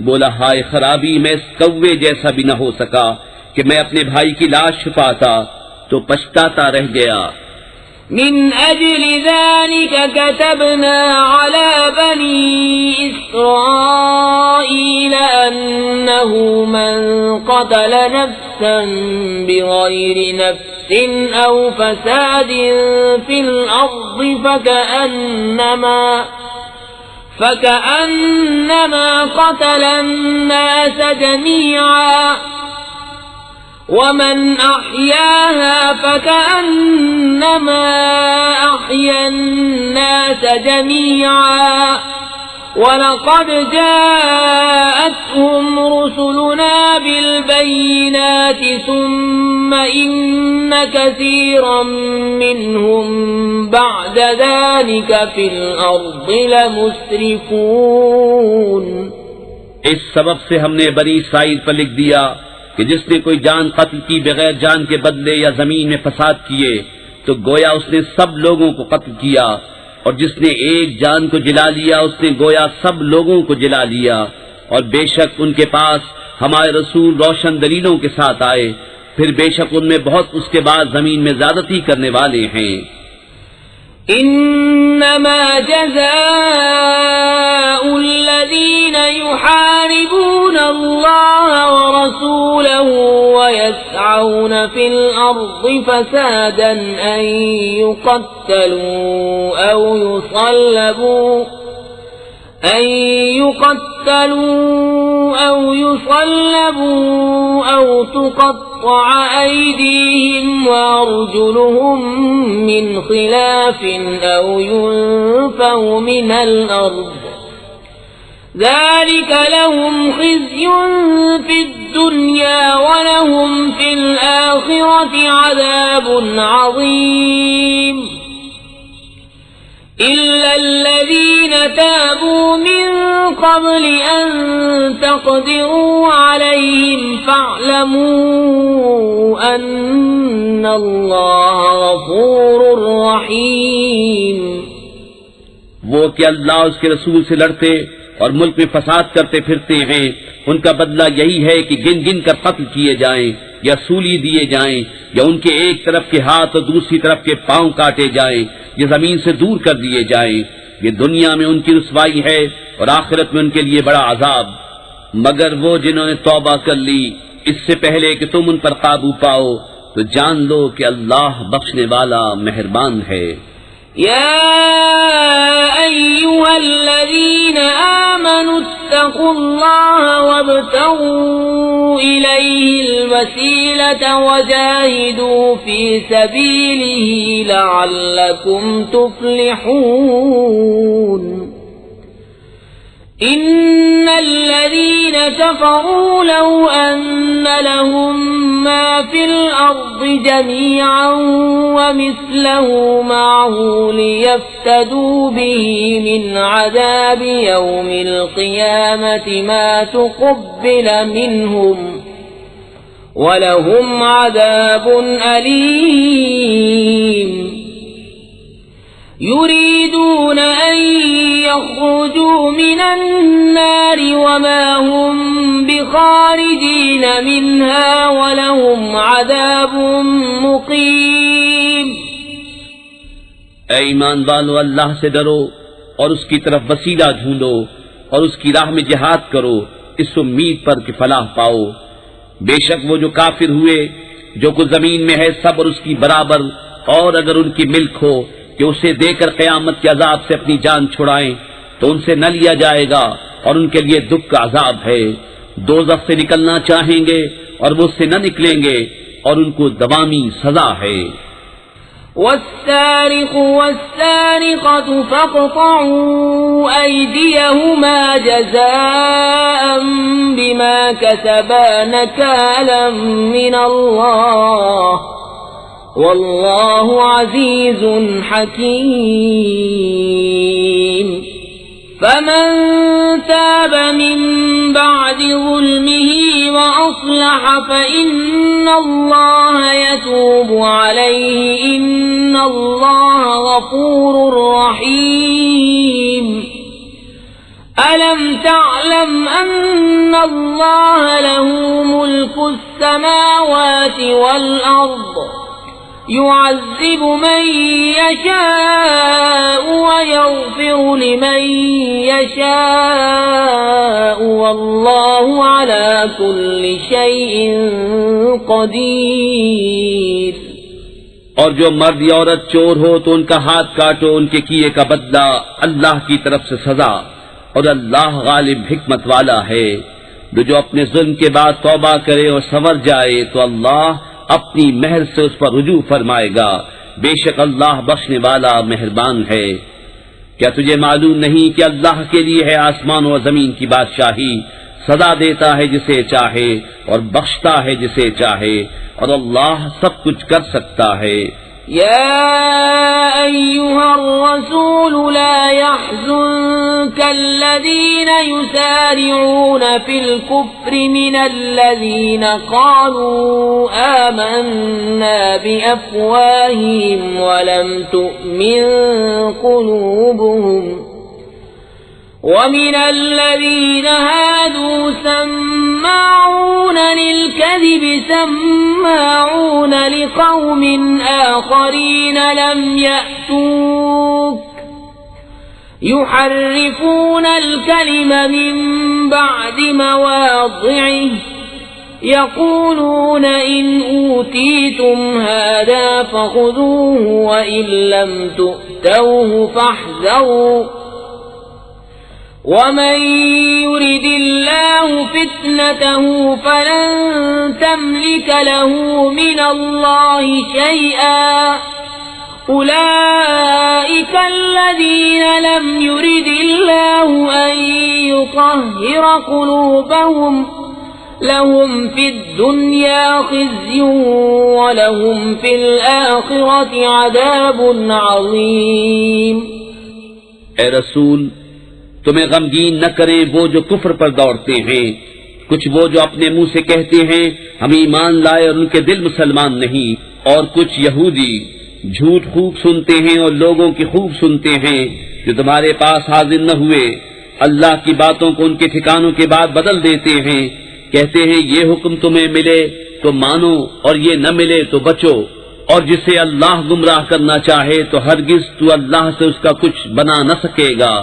بولا ہائے خرابی، میں اس کوے جیسا بھی نہ ہو سکا کہ میں اپنے بھائی کی لاش چھپاتا، تو پچھتاتا رہ گیا۔ من أجل ذلك كتبنا على بني إسرائيل أنه من قتل نفسا بغير نفس أو فساد في الأرض فكأنما قتل الناس جميعا ومن أحياها فكأنما أحيا الناس جميعا وَلَقَدْ جَاءَتْهُمْ رُسُلُنَا بِالْبَيِّنَاتِ ثُمَّ إِنَّ كَثِيرًا مِّنْهُمْ بَعْدَ ذَلِكَ فِي الْأَرْضِ لَمُسْرِفُونَ۔ اس سبب سے ہم نے بنی اسرائیل پر لکھ دیا کہ جس نے کوئی جان قتل کی بغیر جان کے بدلے یا زمین میں فساد کیے تو گویا اس نے سب لوگوں کو قتل کیا، اور جس نے ایک جان کو جلا لیا اس نے گویا سب لوگوں کو جلا لیا، اور بے شک ان کے پاس ہمارے رسول روشن دلیلوں کے ساتھ آئے، پھر بے شک ان میں بہت اس کے بعد زمین میں زیادتی کرنے والے ہیں۔ انما جزاء الذين يحاربون الله ورسوله ويسعون في الأرض فسادا أن يقتلوا أو يصلبوا أو تقطع أيديهم وأرجلهم من خلاف أو ينفوا من الأرض ذلك لهم خزي في الدنيا ولهم في الآخرة عذاب عظيم إلا الذين تابوا من قبل أن تقدروا عليهم فاعلموا أن الله غفور رحيم۔ وہ کہ اللہ اس کے رسول سے لڑتے اور ملک میں فساد کرتے پھرتے ہیں، ان کا بدلہ یہی ہے کہ گن گن کر قتل کیے جائیں یا سولی دیے جائیں، یا ان کے ایک طرف کے ہاتھ اور دوسری طرف کے پاؤں کاٹے جائیں، یا زمین سے دور کر دیے جائیں۔ یہ دنیا میں ان کی رسوائی ہے اور آخرت میں ان کے لیے بڑا عذاب۔ مگر وہ جنہوں نے توبہ کر لی اس سے پہلے کہ تم ان پر قابو پاؤ، تو جان لو کہ اللہ بخشنے والا مہربان ہے۔ يا أيها الذين آمنوا اتقوا الله وابتغوا إليه الوسيلة وجاهدوا في سبيله لعلكم تفلحون إن الذين كفروا لو أن لهم ما في الأرض جميعا ومثله معه ليفتدوا به من عذاب يوم القيامة ما تقبل منهم ولهم عذاب أليم يريدون أن يخرجوا من النار وما هم بخارجين منها ولهم عذاب مقيم۔ اے ایمان والو، اللہ سے ڈرو اور اس کی طرف وسیلہ ڈھونڈو اور اس کی راہ میں جہاد کرو اس امید پر کہ فلاح پاؤ۔ بے شک وہ جو کافر ہوئے جو کچھ زمین میں ہے سب اور اس کی برابر، اور اگر ان کی ملک ہو کہ اسے دے کر قیامت کے عذاب سے اپنی جان چھڑائیں تو ان سے نہ لیا جائے گا اور ان کے لیے دکھ کا عذاب ہے۔ دوزخ سے نکلنا چاہیں گے اور وہ اس سے نہ نکلیں گے اور ان کو دوامی سزا ہے۔ والسارق والسارقة فاقطعوا أيديهما جزاء بما كسبا نكالا من الله واللہ عزیز حکیم۔ فمن تاب من بعد ظلمه وأصلح فإن الله يتوب عليه إن الله غفور رحيم۔ ألم تعلم أن الله له ملك السماوات والأرض يعذب من يشاء ويغفر لمن يشاء والله على كل شيء قدير۔ اور جو مرد یا عورت چور ہو تو ان کا ہاتھ کاٹو، ان کے کیے کا بدلہ اللہ کی طرف سے سزا، اور اللہ غالب حکمت والا ہے۔ جو اپنے ظلم کے بعد توبہ کرے اور سنور جائے تو اللہ اپنی مہر سے اس پر رجوع فرمائے گا، بے شک اللہ بخشنے والا مہربان ہے۔ کیا تجھے معلوم نہیں کہ اللہ کے لیے ہے آسمان و زمین کی بادشاہی، سزا دیتا ہے جسے چاہے اور بخشتا ہے جسے چاہے، اور اللہ سب کچھ کر سکتا ہے۔ يا أيها الرسول لا يحزنك الذين يسارعون في الكفر من الذين قالوا آمنا بأفواههم ولم تؤمن قلوبهم ومن الذين هادوا سماعون للكذب سماعون لقوم آخرين لم يأتوك يحرفون الكلم من بعد مواضعه يقولون إن أوتيتم هذا فخذوه وإن لم تؤتوه فاحذروا ومن يرد الله فتنته فلن تملك له من الله شيئا أولئك الذين لم يرد الله أن يطهر قلوبهم لهم في الدنيا خزي ولهم في الآخرة عذاب عظيم۔ اے رسول، تمہیں غمگین نہ کریں وہ جو کفر پر دوڑتے ہیں، کچھ وہ جو اپنے منہ سے کہتے ہیں ہم ایمان لائے اور ان کے دل مسلمان نہیں، اور کچھ یہودی جھوٹ خوب سنتے ہیں اور لوگوں کی خوب سنتے ہیں جو تمہارے پاس حاضر نہ ہوئے، اللہ کی باتوں کو ان کے ٹھکانوں کے بعد بدل دیتے ہیں، کہتے ہیں یہ حکم تمہیں ملے تو مانو اور یہ نہ ملے تو بچو، اور جسے اللہ گمراہ کرنا چاہے تو ہرگز تو اللہ سے اس کا کچھ بنا نہ سکے گا۔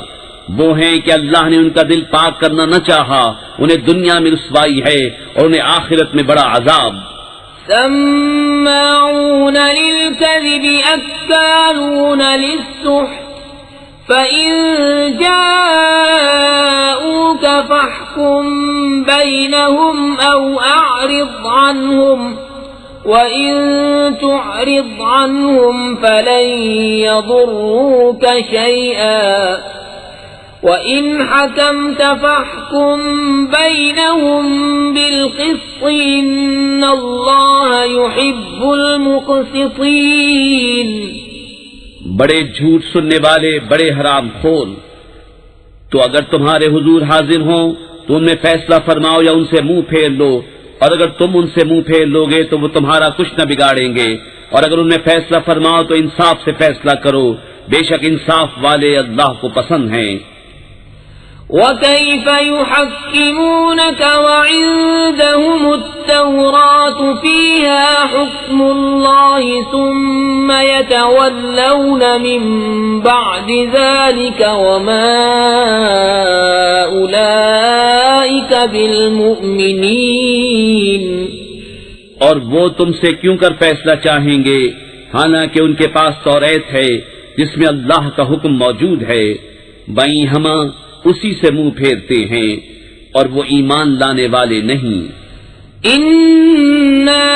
وہ ہیں کہ اللہ نے ان کا دل پاک کرنا نہ چاہا، انہیں دنیا میں رسوائی ہے اور انہیں آخرت میں بڑا عذاب۔ سماعون للكذب أكالون للسحت فإن جاءوك فاحكم بينهم أو أعرض عنهم وَإِن تُعْرِضْ عَنْهُمْ فَلَن يَضُرُّوكَ شَيْئًا وَإِنْ حَكَمْتَ فَاحْكُم بَيْنَهُم بِالْقِسْطِ إِنَّ اللَّهَ يُحِبُّ الْمُقْسِطِينَ۔ بڑے جھوٹ سننے والے، بڑے حرام خور، تو اگر تمہارے حضور حاضر ہوں تو ان میں فیصلہ فرماؤ یا ان سے منہ پھیر لو، اور اگر تم ان سے منہ پھیر لوگے تو وہ تمہارا کچھ نہ بگاڑیں گے، اور اگر ان میں فیصلہ فرماؤ تو انصاف سے فیصلہ کرو، بے شک انصاف والے اللہ کو پسند ہیں۔ وَكَيْفَ يُحَكِّمُونَكَ وَعِندَهُمُ التَّوْرَاةُ فِيهَا حُكْمُ اللَّهِ ثُمَّ يَتَوَلَّوْنَ مِن بَعْدِ ذَلِكَ وَمَا أُولَئِكَ بِالْمُؤْمِنِينَ۔ اور وہ تم سے کیوں کر فیصلہ چاہیں گے حالانکہ ان کے پاس توریت ہے جس میں اللہ کا حکم موجود ہے، بائیں ہم اسی سے منہ پھیرتے ہیں اور وہ ایمان لانے والے نہیں۔ اِنَّا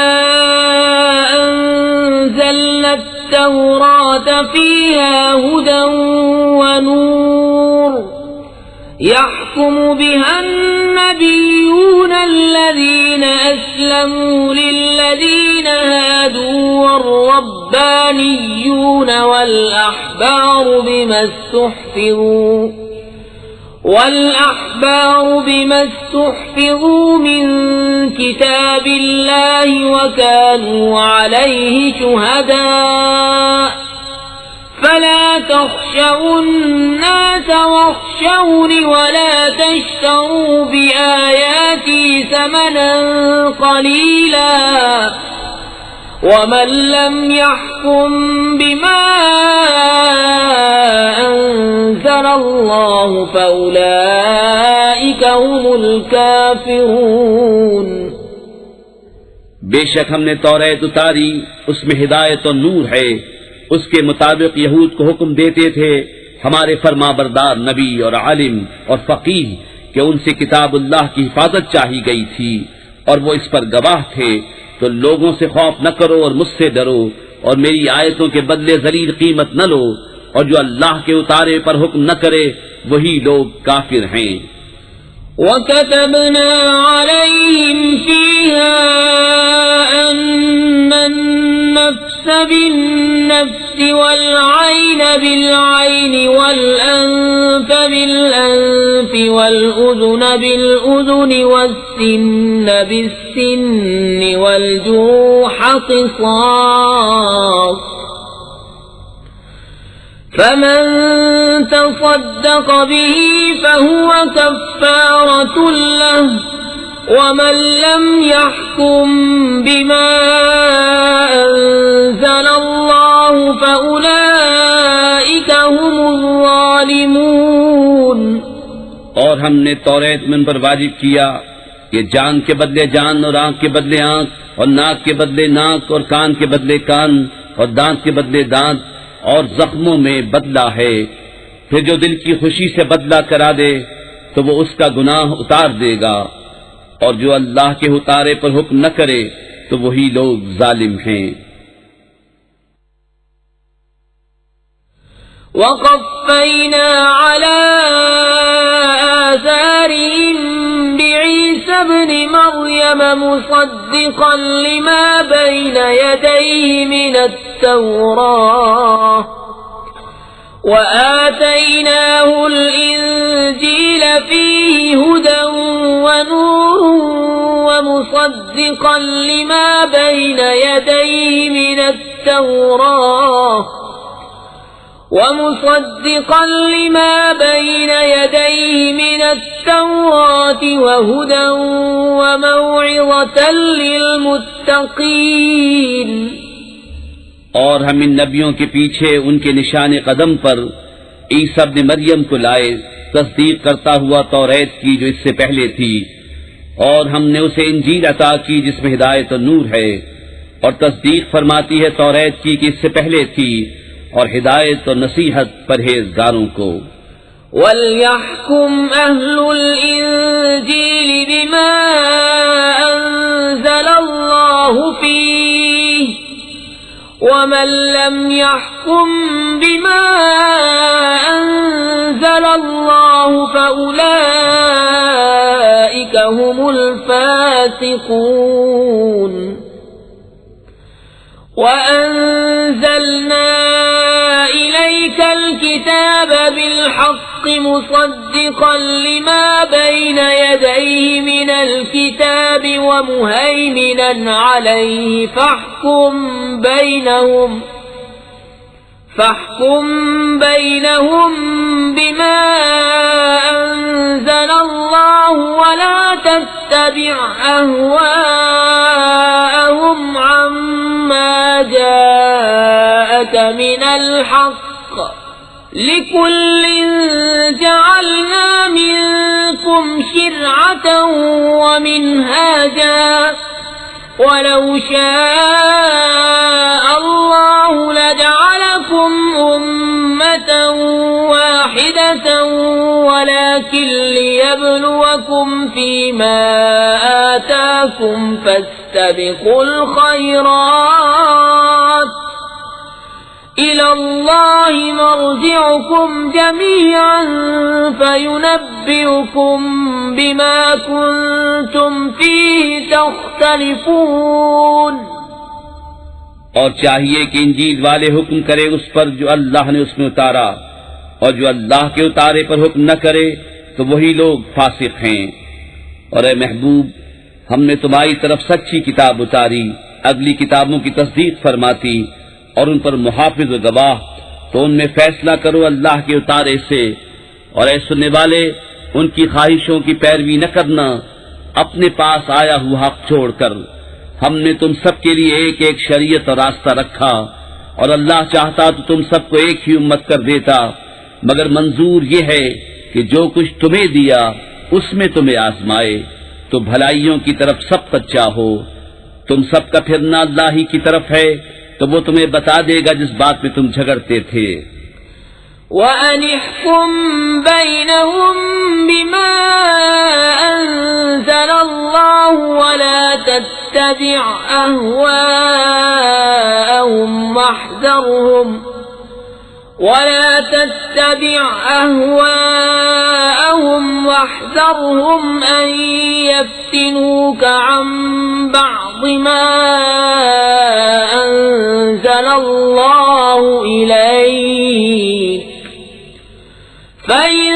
أَنزَلْنَا التَّوْرَاةَ فِيهَا هُدًى وَنُورٌ يَحْكُمُ بِهَا النَّبِيُّونَ الَّذِينَ أَسْلَمُوا لِلَّذِينَ هَادُوا وَالرَّبَّانِيُّونَ وَالْأَحْبَارُ بِمَا اسْتُحْفِظُوا مِنْ كِتَابِ اللَّهِ وَكَانُوا عَلَيْهِ شُهَدَاءَ فَلَا تَخْشَوُا النَّاسَ وَاخْشَوْنِ وَلَا تَشْتَرُوا بِآيَاتِي ثَمَنًا قَلِيلًا وَمَن لَّمْ يَحْكُم بِمَا أَنزَلَ اللَّهُ فَأُولَئِكَ هُمُ الْكَافِرُونَ۔ بے شک ہم نے توریت اتاری، اس میں ہدایت اور نور ہے، اس کے مطابق یہود کو حکم دیتے تھے ہمارے فرما بردار نبی اور عالم اور فقیہ کہ ان سے کتاب اللہ کی حفاظت چاہی گئی تھی اور وہ اس پر گواہ تھے، تو لوگوں سے خوف نہ کرو اور مجھ سے ڈرو اور میری آیتوں کے بدلے ذلیل قیمت نہ لو، اور جو اللہ کے اتارے پر حکم نہ کرے وہی لوگ کافر ہیں۔ وَكَتَبْنَا عَلَيْهِمْ فِيهَا أَنَّ النَّفْسَ بِالنَّفْسِ وَالْعَيْنَ بِالْعَيْنِ وَالْأَنفَ بِالْأَنفِ وَالْأُذُنَ بِالْأُذُنِ وَالسِّنَّ بِالسِّنِّ وَالْجُرُوحَ قِصَاصٌ فَمَن تَصَدَّقَ بِهِ فَهُوَ كَفَّارَةٌ لَّهُ وَمَن لَّمْ يَحْكُم بِمَا أَنزَلَ اللَّهُ فَأُولَئِكَ هُمُ الظَّالِمُونَ۔ اور ہم نے توریت میں ان پر واجب کیا کہ جان کے بدلے جان اور آنکھ کے بدلے آنکھ اور ناک کے بدلے ناک اور کان کے بدلے کان اور دانت کے بدلے دانت اور زخموں میں بدلہ ہے، پھر جو دل کی خوشی سے بدلہ کرا دے تو وہ اس کا گناہ اتار دے گا، اور جو اللہ کے اتارے پر حکم نہ کرے تو وہی لوگ ظالم ہیں۔ وَقَفَّيْنَا عَلَىٰ آثَارِهِم بِعِيسَى ابْنِ مَرْيَمَ مُصَدِّقًا لِّمَا بَيْنَ يَدَيْهِ مِنَ التَّوْرَاةِ وَآتَيْنَاهُ الْإِنجِيلَ فِيهِ هُدًى وَنُورٌ وَمُصَدِّقًا لِّمَا بَيْنَ يَدَيْهِ مِنَ التَّوْرَاةِ التوراة ومصدقا لما بين يديه من التوراة وهدى وموعظة للمتقين. اور ہم ان نبیوں کے پیچھے ان کے نشان قدم پر عیسیٰ ابن مریم کو لائے، تصدیق کرتا ہوا توریت کی جو اس سے پہلے تھی، اور ہم نے اسے انجیل عطا کی جس میں ہدایت و نور ہے، اور تصدیق فرماتی ہے توریت کی کہ اس سے پہلے تھی، اور ہدایت و نصیحت پرہیزگاروں کو. وَلْيَحْكُمْ أَهْلُ الْإِنجِيلِ بِمَا أَنزَلَ اللَّهُ فِيهِ وَمَن لَّمْ يَحْكُم بِمَا أَنزَلَ اللَّهُ فَأُولَٰئِكَ هُمُ الْفَاسِقُونَ. وَأَنزَلْنَا إِلَيْكَ الْكِتَابَ بِالْحَقِّ مُصَدِّقًا لِمَا بَيْنَ يَدَيْهِ مِنَ الْكِتَابِ وَمُهَيْمِنًا عَلَيْهِ فَاحْكُم بَيْنَهُم بِمَا أَنزَلَ اللَّهُ وَلَا تَتَّبِعْ أَهْوَاءَهُمْ عَمَّا جَاءَكَ مِنَ الْحَقِّ ۚ لِكُلٍّ جَعَلْنَا مِنكُمْ شِرْعَةً وَمِنْهَاجًا ۚ وَلَوْ شَاءَ اللَّهُ لَجَعَلَكُمْ أُمَّةً وَاحِدَةً وَلَكِن لِّيَبْلُوَكُمْ فِيمَا آتَاكُمْ فَاسْتَبِقُوا الْخَيْرَاتِ إِلَى اللَّهِ مَرْجِعُكُمْ جَمِيعًا فَيُنَبِّئُكُم بِمَا كُنتُمْ فِيهِ تَخْتَلِفُونَ. اور چاہیے کہ انجیل والے حکم کرے اس پر جو اللہ نے اس میں اتارا، اور جو اللہ کے اتارے پر حکم نہ کرے تو وہی لوگ فاسق ہیں. اور اے محبوب، ہم نے تمہاری طرف سچی کتاب اتاری، اگلی کتابوں کی تصدیق فرماتی اور ان پر محافظ و گواہ، تو ان میں فیصلہ کرو اللہ کے اتارے سے. اور اے سننے والے، ان کی خواہشوں کی پیروی نہ کرنا اپنے پاس آیا ہوا حق چھوڑ کر. ہم نے تم سب کے لیے ایک ایک شریعت اور راستہ رکھا، اور اللہ چاہتا تو تم سب کو ایک ہی امت کر دیتا، مگر منظور یہ ہے کہ جو کچھ تمہیں دیا اس میں تمہیں آزمائے، تو بھلائیوں کی طرف سب سچا ہو. تم سب کا پھرنا اللہ ہی کی طرف ہے، تو وہ تمہیں بتا دے گا جس بات میں تم جھگڑتے تھے. وَأَنِ احْكُم بَيْنَهُم بِمَا أَنزَلَ اللَّهُ وَلَا تَتَّبِعْ أَهْوَاءَهُمْ وَاحْذَرْهُمْ أَن يَفْتِنُوكَ عَن بَعْضِ مَا أَنزَلَ اللَّهُ إِلَيْكَ ۖ فَإِن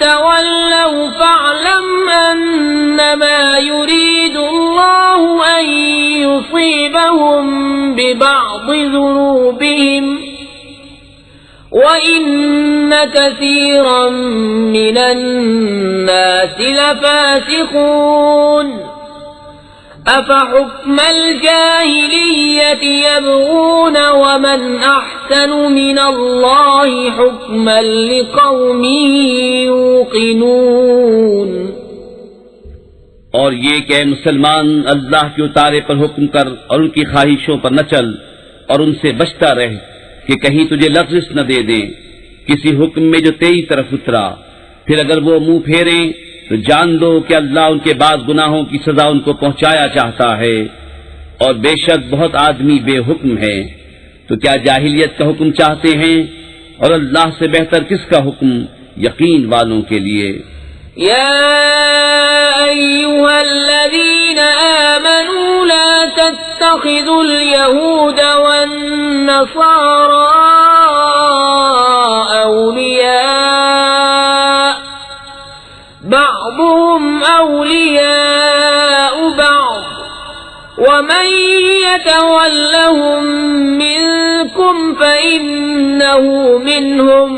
تَوَلَّوْا فَاعْلَمْ أَنَّمَا يُرِيدُ اللَّهُ أَن يُصِيبَهُم بِبَعْضِ ذُنُوبِهِمْ وَإِنَّ كَثِيرًا مِّنَ النَّاسِ لَفَاسِقُونَ. أَفَحُكْمَ الْجَاهِلِيَّةِ يَبْغُونَ وَمَنْ أَحْسَنُ مِنَ اللَّهِ حُكْمًا لِقَوْمٍ يُوقِنُونَ. اور یہ کہ اے مسلمان، اللہ کے اتارے پر حکم کر اور ان کی خواہشوں پر نہ چل، اور ان سے بچتا رہ کہ کہیں تجھے لغزش نہ دے دیں کسی حکم میں جو تیری طرف اترا. پھر اگر وہ منہ پھیریں تو جان لو کہ اللہ ان کے بعض گناہوں کی سزا ان کو پہنچایا چاہتا ہے، اور بے شک بہت آدمی بے حکم ہے. تو کیا جاہلیت کا حکم چاہتے ہیں؟ اور اللہ سے بہتر کس کا حکم یقین والوں کے لیے. یا ایھا الذین آمنوا لا تتخذوا اليهود والنصارى أولياء بعضهم أولياء بعض ومن يتولهم من إنه منهم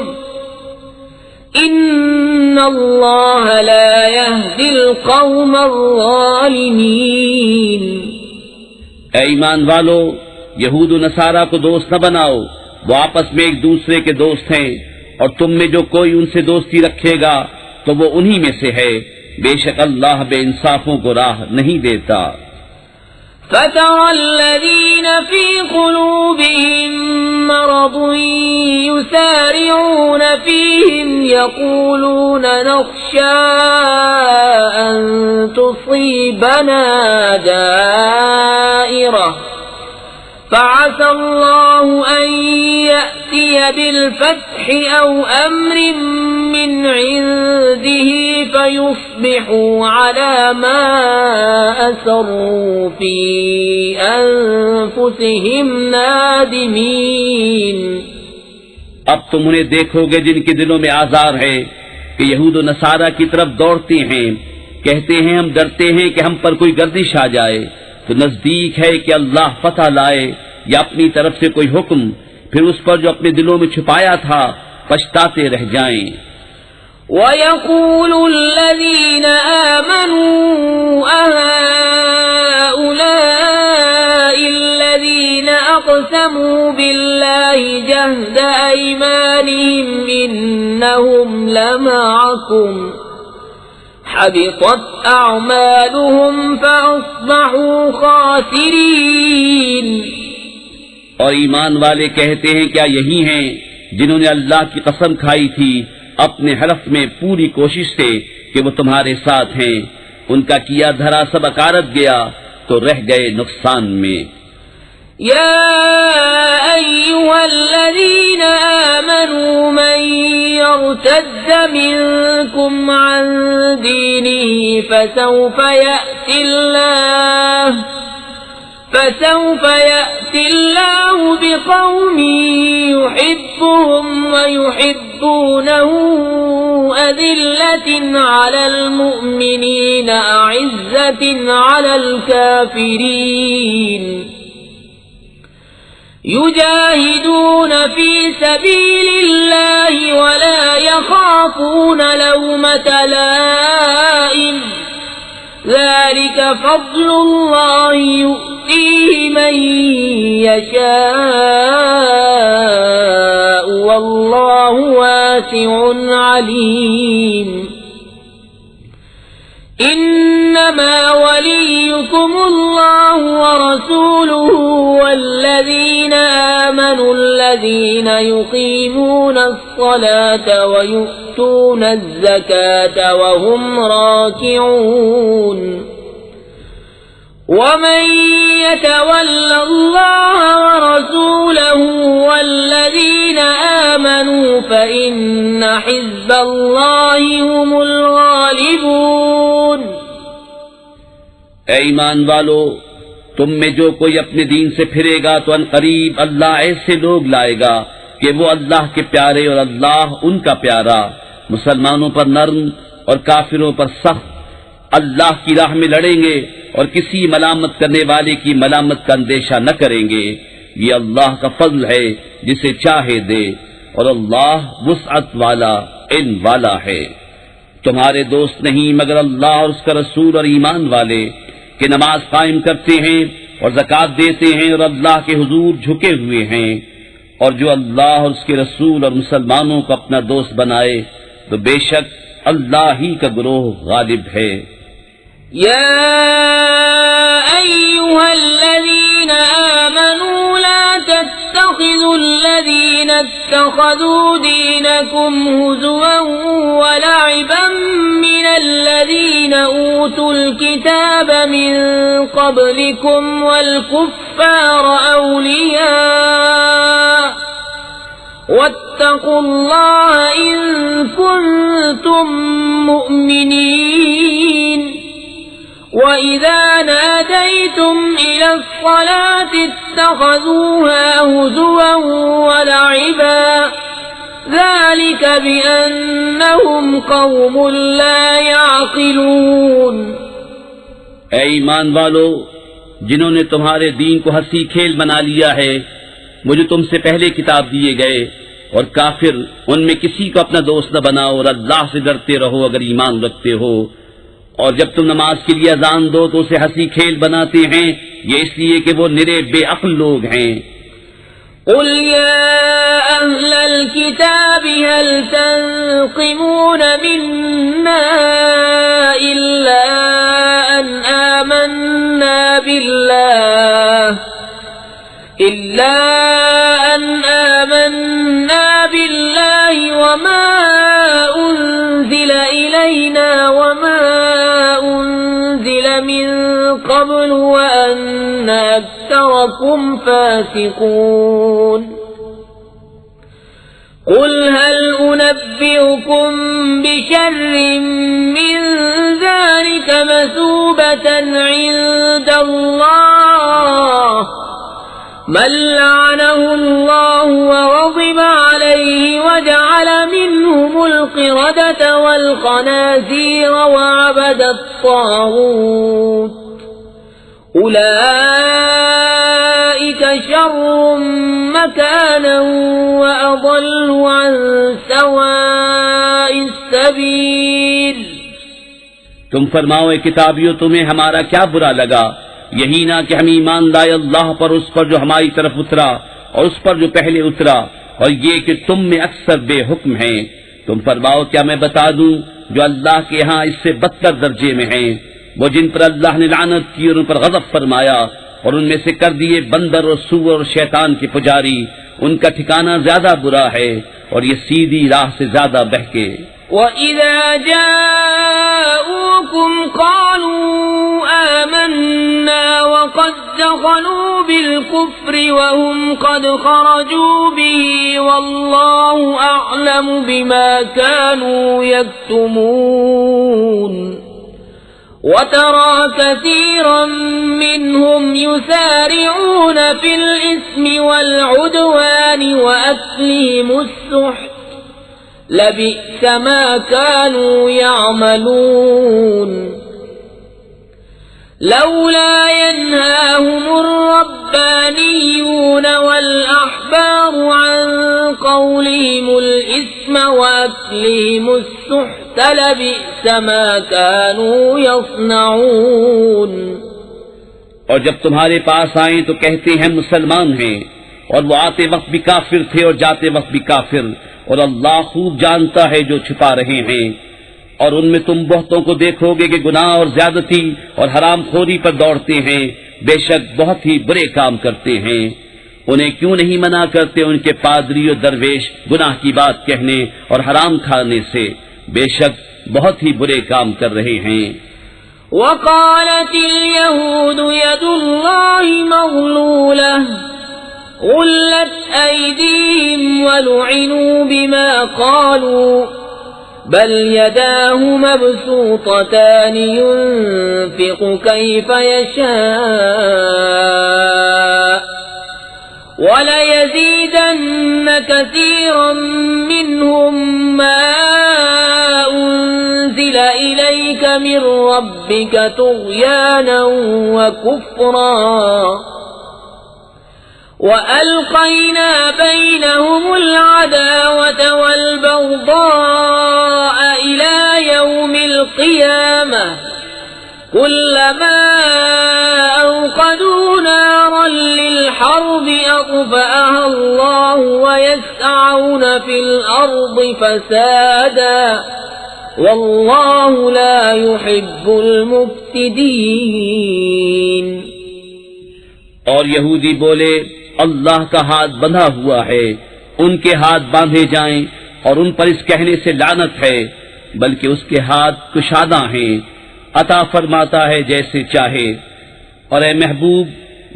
إن الله لا يهدي القوم الظالمين. اے ایمان والو، یہود و نصارہ کو دوست نہ بناؤ، وہ آپس میں ایک دوسرے کے دوست ہیں، اور تم میں جو کوئی ان سے دوستی رکھے گا تو وہ انہی میں سے ہے، بے شک اللہ بے انصافوں کو راہ نہیں دیتا. فَتَرَى الَّذِينَ فِي قُلُوبِهِم مَّرَضٌ يُسَارِعُونَ فِيهِمْ يَقُولُونَ نَخْشَىٰ أَن تُصِيبَنَا دَائِرَةٌ فَعَسَى اللَّهُ أَن يَأْتِيَ بِالْفَتْحِ أَوْ أَمْرٍ مِّنْ عِندِهِ فَيُصْبِحُوا عَلَىٰ مَا أَسَرُّوا فِي أَنفُسِهِمْ نَادِمِينَ. اب تم انہیں دیکھو گے جن کے دلوں میں آزار ہے کہ یہود و نصارہ کی طرف دوڑتے ہیں، کہتے ہیں ہم ڈرتے ہیں کہ ہم پر کوئی گردش آ جائے، تو نزدیک ہے کہ اللہ فتح لائے یا اپنی طرف سے کوئی حکم، پھر اس پر جو اپنے دلوں میں چھپایا تھا پچھتاتے رہ جائیں. وَيَقُولُ الَّذِينَ آمَنُوا أَهَٰؤُلَاءِ الَّذِينَ أَقْسَمُوا بِاللَّهِ جَهْدَ أَيْمَانِهِمْ إِنَّهُمْ لَمَعَكُمْ حَبِطَتْ أَعْمَالُهُمْ فَأَصْبَحُوا خَاسِرِينَ. اور ایمان والے کہتے ہیں کیا یہی ہیں جنہوں نے اللہ کی قسم کھائی تھی اپنے حلف میں پوری کوشش سے کہ وہ تمہارے ساتھ ہیں، ان کا کیا دھرا سب اکارت گیا تو رہ گئے نقصان میں. يا أيها الذين آمنوا من يرتد منكم عن دينه فسوف يأتي الله بقوم يحبهم ويحبونه أذلة على المؤمنين أعزة على الكافرين يجاهدون في سبيل الله ولا يخافون لومة لائم ذلك فضل الله يؤتيه من يشاء والله واسع عليم. إنما وليكم الله ورسوله والذين آمنوا الذين يقيمون الصلاة ويؤتون الزكاة وهم راكعون. ومن يتول الله ورسوله والذين آمنوا فإن حزب الله هم الغالبون. اے ایمان والو، تم میں جو کوئی اپنے دین سے پھرے گا تو عنقریب اللہ ایسے لوگ لائے گا کہ وہ اللہ کے پیارے اور اللہ ان کا پیارا، مسلمانوں پر نرم اور کافروں پر سخت، اللہ کی راہ میں لڑیں گے اور کسی ملامت کرنے والے کی ملامت کا اندیشہ نہ کریں گے. یہ اللہ کا فضل ہے جسے چاہے دے، اور اللہ وسعت والا علم والا ہے. تمہارے دوست نہیں مگر اللہ اور اس کا رسول اور ایمان والے کہ نماز قائم کرتے ہیں اور زکوٰۃ دیتے ہیں اور اللہ کے حضور جھکے ہوئے ہیں، اور جو اللہ اور اس کے رسول اور مسلمانوں کو اپنا دوست بنائے تو بے شک اللہ ہی کا گروہ غالب ہے. يا أيها الذين آمنوا لا تتخذوا الذين اتخذوا دينكم هزوا ولعبا من الذين أوتوا الكتاب من قبلكم والكفار أولياء واتقوا الله إن كنتم مؤمنين. وَإِذَا نَادَيْتُمْ إِلَى الصَّلَاةِ اتَّخَذُوهَا هُزُوًا وَلَعِبًا ذَلِكَ بِأَنَّهُمْ قَوْمٌ لَا يَعْقِلُونَ. اے ایمان والو، جنہوں نے تمہارے دین کو ہنسی کھیل بنا لیا ہے وہ جو تم سے پہلے کتاب دیے گئے، اور کافر ان میں کسی کو اپنا دوست نہ بناؤ، اور اللہ سے ڈرتے رہو اگر ایمان رکھتے ہو۔ اور جب تم نماز کے لیے اذان دو تو اسے ہنسی کھیل بناتے ہیں، یہ اس لیے کہ وہ نرے بے عقل لوگ ہیں۔ قل يا أهل الكتاب هل تنقمون منا إلا أن آمنا بالله وما أنزل إلينا وما أنزل من قبل وأن أكثركم فاسقون قل هل أنبئكم بشر من ذلك مثوبة عند الله من لعنه الله وغضب عليه وجعل منهم القردة والخنازير وعبد الطاغوت أولئك شر مكانا وأضل عن سواء السبيل۔ تم فرماؤ اے کتابیو تمہیں ہمارا کیا برا لگا، یہی نہ کہ ہم ایمان لائے اللہ پر، اس پر جو ہماری طرف اترا اور اس پر جو پہلے اترا، اور یہ کہ تم میں اکثر بے حکم ہیں۔ تم فرماؤ کیا میں بتا دوں جو اللہ کے ہاں اس سے بدتر درجے میں ہیں، وہ جن پر اللہ نے لعنت کی اور ان پر غضب فرمایا اور ان میں سے کر دیے بندر اور سور اور شیطان کے پجاری، ان کا ٹھکانہ زیادہ برا ہے اور یہ سیدھی راہ سے زیادہ بہکے۔ وَإِذَا جَاءُوكُمْ قَالُوا آمَنَّا وَقَدْ دَخَلُوا بِالْكُفْرِ وَهُمْ قَدْ خَرَجُوا بِهِ وَاللَّهُ أَعْلَمُ بِمَا كَانُوا يَكْتُمُونَ وَتَرَى كَثِيرًا مِّنْهُمْ يُسَارِعُونَ فِي الْإِثْمِ وَالْعُدْوَانِ وَأَكْلِهِمُ السُّحْتَ لَبِئْسَ مَا كَانُوا يَعْمَلُونَ لَوْلَا يَنْهَاهُمُ الرَّبَّانِيُّونَ وَالْأَحْبَارُ عَنْ قَوْلِهِمُ الْإِثْمَ وَأَكْلِهِمُ السُّحْتَ لَبِئْسَ مَا كَانُوا يَصْنَعُونَ۔ اور جب تمہارے پاس آئیں تو کہتے ہیں مسلمان ہیں، اور وہ آتے وقت بھی کافر تھے اور جاتے وقت بھی کافر، اور اللہ خوب جانتا ہے جو چھپا رہے ہیں۔ اور ان میں تم بہتوں کو دیکھو گے کہ گناہ اور زیادتی اور حرام خوری پر دوڑتے ہیں، بے شک بہت ہی برے کام کرتے ہیں۔ انہیں کیوں نہیں منع کرتے ان کے پادری اور درویش گناہ کی بات کہنے اور حرام کھانے سے، بے شک بہت ہی برے کام کر رہے ہیں۔ وقالت اليهود يد الله مغلولة غلت أيديهم ولعنوا بما قالوا بل يداه مبسوطتان ينفق كيف يشاء وليزيدن كثيرا منهم ما أنزل إليك من ربك طغيانا وكفرا وألقينا بينهم العداوة والبغضاء إلى يوم القيامة كلما أوقدوا نارا للحرب أطفأها الله ويسعون في الأرض فسادا والله لا يحب المفسدين۔ اور یہودی بولے اللہ کا ہاتھ بندھا ہوا ہے، ان کے ہاتھ باندھے جائیں، اور ان پر اس کہنے سے لعنت ہے، بلکہ اس کے ہاتھ کشادہ ہیں، عطا فرماتا ہے جیسے چاہے۔ اور اے محبوب،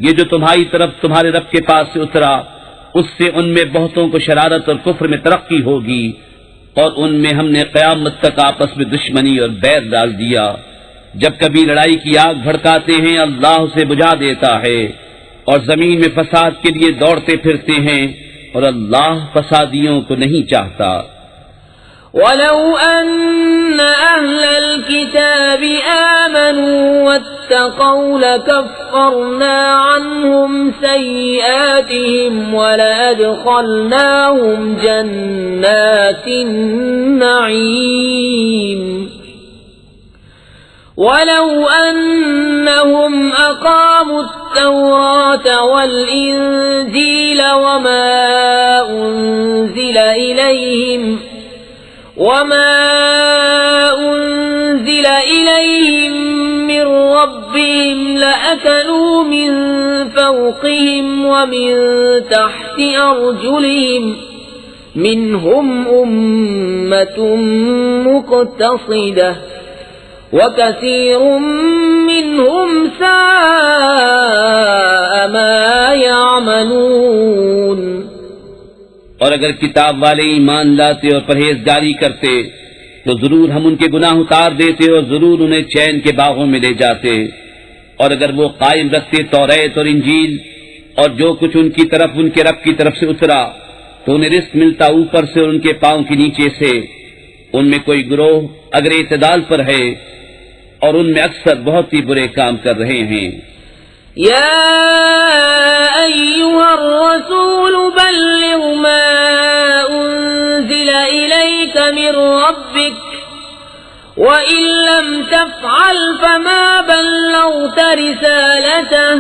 یہ جو تمہاری طرف تمہارے رب کے پاس سے اترا، اس سے ان میں بہتوں کو شرارت اور کفر میں ترقی ہوگی، اور ان میں ہم نے قیامت تک آپس میں دشمنی اور بیر ڈال دیا۔ جب کبھی لڑائی کی آگ بھڑکاتے ہیں اللہ اسے بجھا دیتا ہے، اور زمین میں فساد کے لیے دوڑتے پھرتے ہیں، اور اللہ فسادیوں کو نہیں چاہتا۔ وَلَوْ أَنَّ أَهْلَ الْكِتَابِ آمَنُوا اتقوا لكفرنا عنهم سيئاتهم ولأدخلناهم جنات النعيم ولو أنهم أقاموا التوراة والإنجيل وما أنزل إليهم من ربهم لأكلوا من فوقهم ومن تحت أرجلهم منهم أمة مقتصدة وكثير منهم ساء ما يعملون۔ اور اگر کتاب والے ایمان لاتے اور پرہیزگاری کرتے تو ضرور ہم ان کے گناہ اتار دیتے اور ضرور انہیں چین کے باغوں میں لے جاتے، اور اگر وہ قائم رکھتے توریت اور انجیل اور جو کچھ ان کی طرف ان کے رب کی طرف سے اترا تو انہیں رزق ملتا اوپر سے اور ان کے پاؤں کے نیچے سے۔ ان میں کوئی گروہ اگر اعتدال پر ہے اور ان میں اکثر بہت ہی برے کام کر رہے ہیں۔ يا أيها الرسول بلغ ما أنزل إليك من ربك وإن لم تفعل فما بلغت رسالته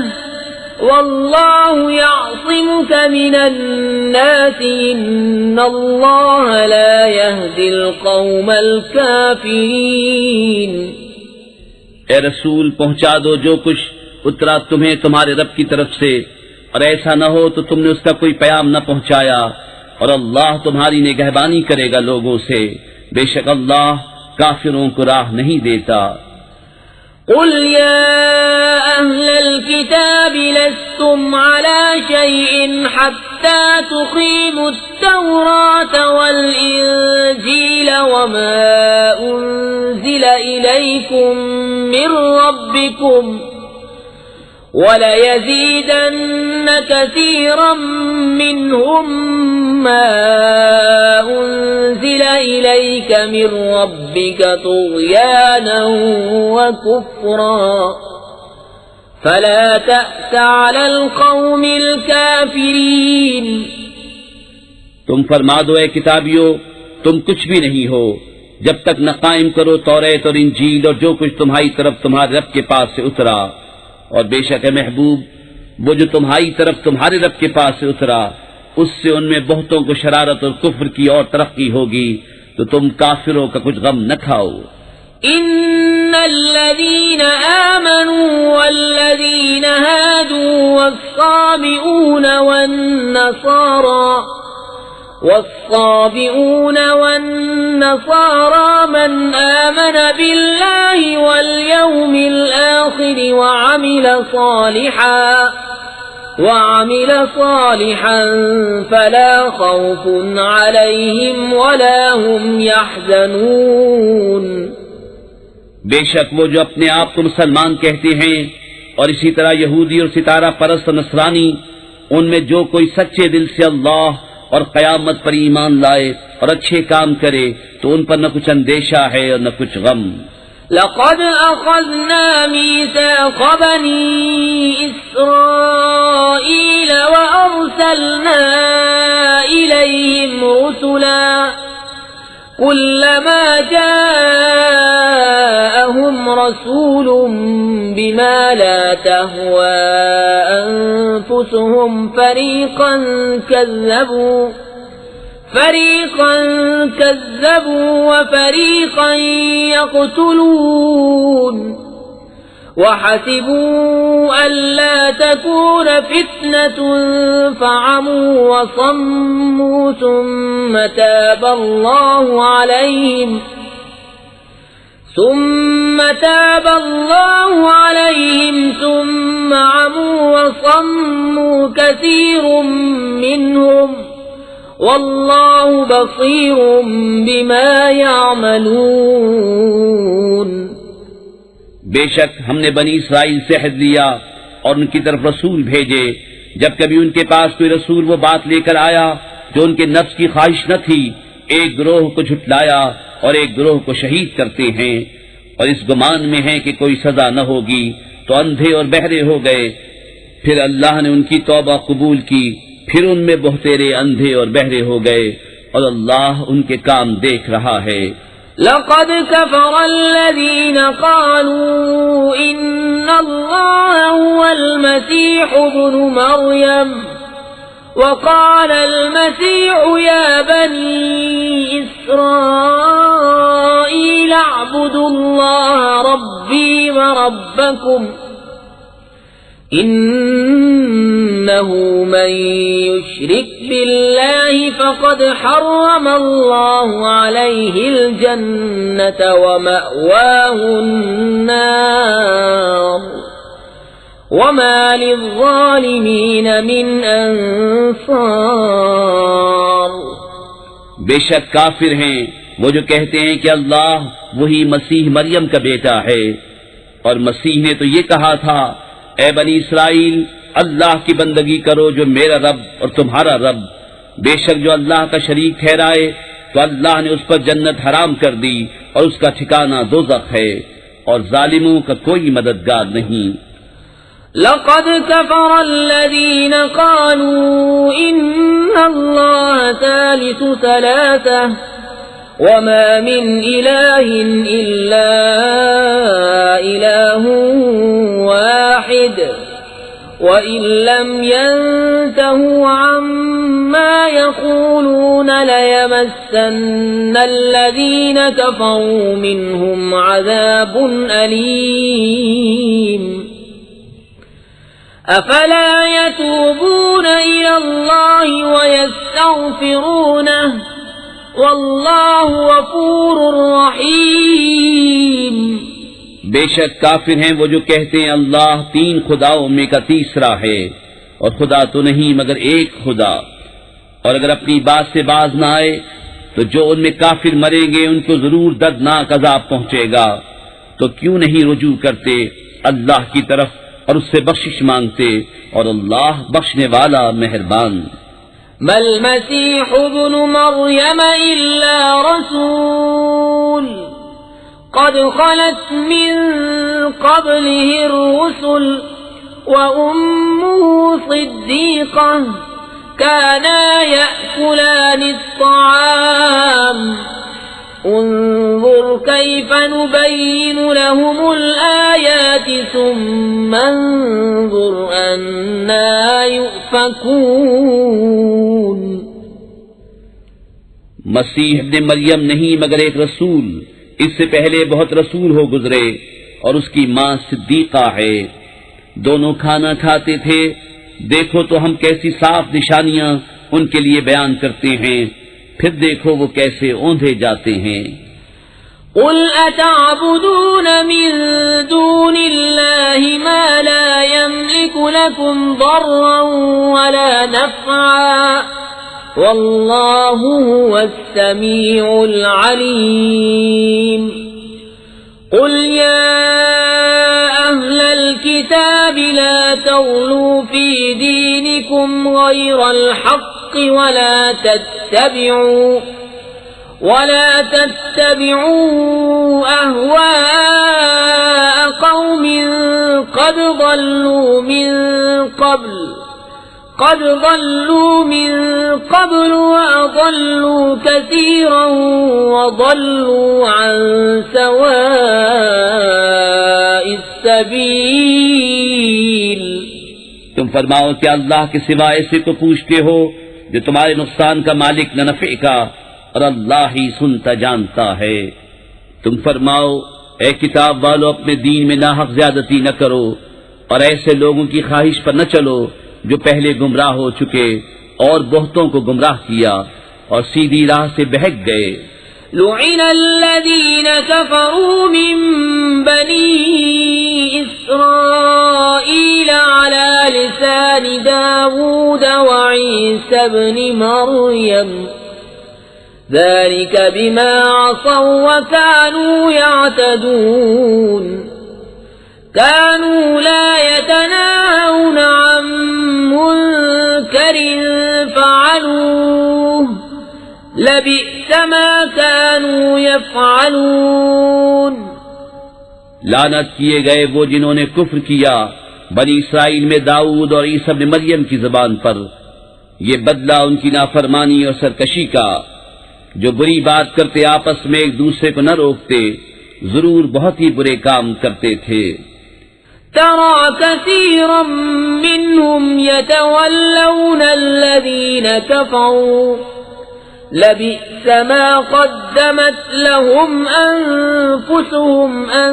والله يعصمك من الناس إن الله لا يهدي القوم الكافرين۔ اے رسول پہنچا دو جو کچھ اترا تمہیں تمہارے رب کی طرف سے، اور ایسا نہ ہو تو تم نے اس کا کوئی پیام نہ پہنچایا، اور اللہ تمہاری نگہبانی کرے گا لوگوں سے، بے شک اللہ کافروں کو راہ نہیں دیتا۔ قل يا أهل الكتاب لستم على شيء حتى تقيموا التوراة والإنجيل وما أنزل إليكم من ربكم وَلَيَزِيدَنَّ كَثِيرًا مِّنْهُمْ مَا أُنزِلَ إِلَيْكَ مِن رَّبِّكَ طُغْيَانًا وَكُفْرًا فَلَا تَأْسَ عَلَى الْقَوْمِ الْكَافِرِينَ۔ تم فرما دو اے کتابیو تم کچھ بھی نہیں ہو جب تک نہ قائم کرو توریت اور انجیل اور جو کچھ تمہاری طرف تمہارے رب کے پاس سے اترا، اور بے شک ہے محبوب وہ جو تمہاری طرف تمہارے رب کے پاس سے اترا اس سے ان میں بہتوں کو شرارت اور کفر کی اور ترقی ہوگی، تو تم کافروں کا کچھ غم نہ کھاؤ۔ ان الذين آمنوا والذين هادوا والصابئون والنصارى من آمن بالله واليوم الآخر وعمل صالحا فلا خوف عليهم ولا هم يحزنون۔ بے شک وہ جو اپنے آپ کو مسلمان کہتے ہیں اور اسی طرح یہودی اور ستارہ پرست و نصرانی، ان میں جو کوئی سچے دل سے اللہ اور قیامت پر ایمان لائے اور اچھے کام کرے تو ان پر نہ کچھ اندیشہ ہے اور نہ کچھ غم۔ لقد أخذنا ميثاق بني إسرائيل وأرسلنا إليهم رسلا كلما جاءهم رسول بما لا تهوى أنفسهم فريقا كذبوا وفريقا يقتلون وحسبوا ألا تكون فتنة فعموا وصموا ثم تاب الله عليهم ثم عموا وصموا كثير منهم واللہ بصیر بما یعملون۔ بے شک ہم نے بنی اسرائیل سے عہد لیا اور ان کی طرف رسول بھیجے، جب کبھی ان کے پاس کوئی رسول وہ بات لے کر آیا جو ان کے نفس کی خواہش نہ تھی، ایک گروہ کو جھٹلایا اور ایک گروہ کو شہید کرتے ہیں، اور اس گمان میں ہے کہ کوئی سزا نہ ہوگی، تو اندھے اور بہرے ہو گئے، پھر اللہ نے ان کی توبہ قبول کی، پھر ان میں بہتیرے اندھے اور بہرے ہو گئے، اور اللہ ان کے کام دیکھ رہا ہے۔ لقد كفر الذين قالوا إن الله هو المسيح ابن مريم وقال المسيح يا بني إسرائيل اعبدوا الله ربي وربكم إنه من يشرك بالله فقد حرم الله عليه الجنة ومأواه النار وما للظالمين من أنصار۔ بے شک کافر ہیں وہ جو کہتے ہیں کہ اللہ وہی مسیح مریم کا بیٹا ہے، اور مسیح نے تو یہ کہا تھا، اے بنی اسرائیل اللہ کی بندگی کرو جو میرا رب اور تمہارا رب، بے شک جو اللہ کا شریک ٹھہرائے تو اللہ نے اس پر جنت حرام کر دی اور اس کا ٹھکانہ دوزخ ہے، اور ظالموں کا کوئی مددگار نہیں۔ لقد كفر الذين قالوا إن الله ثالث ثلاثة وما من إله إلا إله واحد وإن لم ينتهوا عما يقولون ليمسن الذين كفروا منهم عذاب أليم۔ أفلا يتوبون إلى الله ويستغفرونه والله غفور رحيم۔ بے شک کافر ہیں وہ جو کہتے ہیں اللہ تین خداؤں میں کا تیسرا ہے، اور خدا تو نہیں مگر ایک خدا، اور اگر اپنی بات سے باز نہ آئے تو جو ان میں کافر مریں گے ان کو ضرور دردناک عذاب پہنچے گا، تو کیوں نہیں رجوع کرتے اللہ کی طرف اور اس سے بخشش مانگتے، اور اللہ بخشنے والا مہربان۔ ما المسيح ابن مريم إلا رسول قد خلت من قبله الرسل وأمه صديقة كانا يأكلان الطعام انظر كيف نبين لهم الآيات ثم انظر أنا يؤفكون۔ مسیح ابن مریم نہیں مگر ایک رسول، اس سے پہلے بہت رسول ہو گزرے، اور اس کی ماں صدیقہ ہے، دونوں کھانا کھاتے تھے، دیکھو تو ہم کیسی صاف نشانیاں ان کے لیے بیان کرتے ہیں، پھر دیکھو وہ کیسے اوندھے جاتے ہیں۔ قل اتعبدون من دون الله ما لا يملك لكم ضرا ولا نفعا والله هو السميع العليم۔ قل يا أهل الكتاب لا تغلوا في دينكم غير الحق ولا تتبعوا أهواء قوم قد ضلوا من قبل وأضلوا كثيرا وضلوا عن سواء السبيل۔ تم فرماؤ کہ اللہ کے سوا ایسے کو پوچھتے ہو جو تمہارے نقصان کا مالک نہ نفع کا، اور اللہ ہی سنتا جانتا ہے۔ تم فرماؤ اے کتاب والو اپنے دین میں ناحق زیادتی نہ کرو، اور ایسے لوگوں کی خواہش پر نہ چلو جو پہلے گمراہ ہو چکے اور بہتوں کو گمراہ کیا اور سیدھی راہ سے بہک گئے۔ لعن الذين كفروا من بني إسرائيل على لسان داود وعيسى بن مريم ذلك بما عصوا وكانوا يعتدون كانوا لا يتناهون عن منكر فعلوه لبئس ما كانوا يفعلون۔ لعنت کیے گئے وہ جنہوں نے کفر کیا بنی اسرائیل میں داؤد اور عیسی ابن مریم کی زبان پر، یہ بدلہ ان کی نافرمانی اور سرکشی کا، جو بری بات کرتے آپس میں ایک دوسرے کو نہ روکتے، ضرور بہت ہی برے کام کرتے تھے۔ ترى كثيرا منهم يتولون الذين كفروا لبئس ما قدمت لهم أنفسهم أن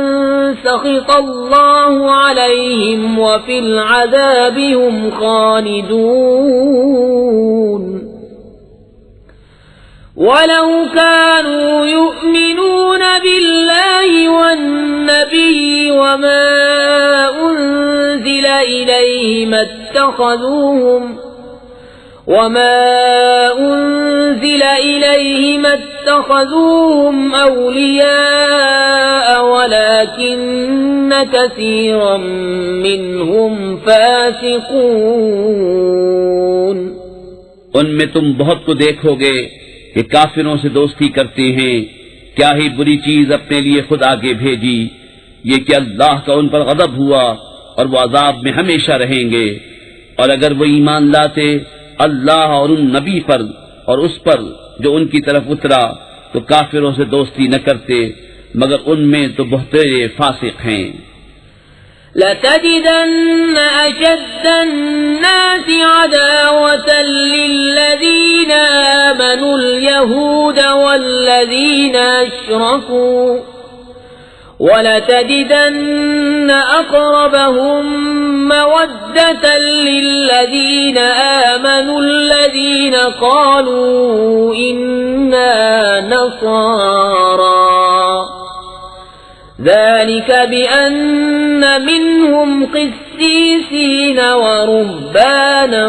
سخط الله عليهم وفي العذاب هم خالدون ولو كانوا يؤمنون بالله والنبي وما أنزل إليه ما اتخذوهم أولياء ولكن كثيرا منهم فاسقون۔ ان میں تم بہت کو دیکھو گے کہ کافروں سے دوستی کرتے ہیں، کیا ہی بری چیز اپنے لیے خود آگے بھیجی، یہ کہ اللہ کا ان پر غضب ہوا اور وہ عذاب میں ہمیشہ رہیں گے، اور اگر وہ ایمان لاتے اللہ اور ان نبی پر اور اس پر جو ان کی طرف اترا تو کافروں سے دوستی نہ کرتے، مگر ان میں تو بہترے فاسق ہیں۔ لَتَجِدَنَّ أَشَدَّ النَّاسِ عَدَاوَةً لِّلَّذِينَ آمَنُوا الْيَهُودَ وَالَّذِينَ أَشْرَكُوا وَلَتَجِدَنَّ أَقْرَبَهُم مَّوَدَّةً لِّلَّذِينَ آمَنُوا الَّذِينَ قَالُوا إِنَّا نَصَارَىٰ ذلك بأن منهم قسيسين ورهبانا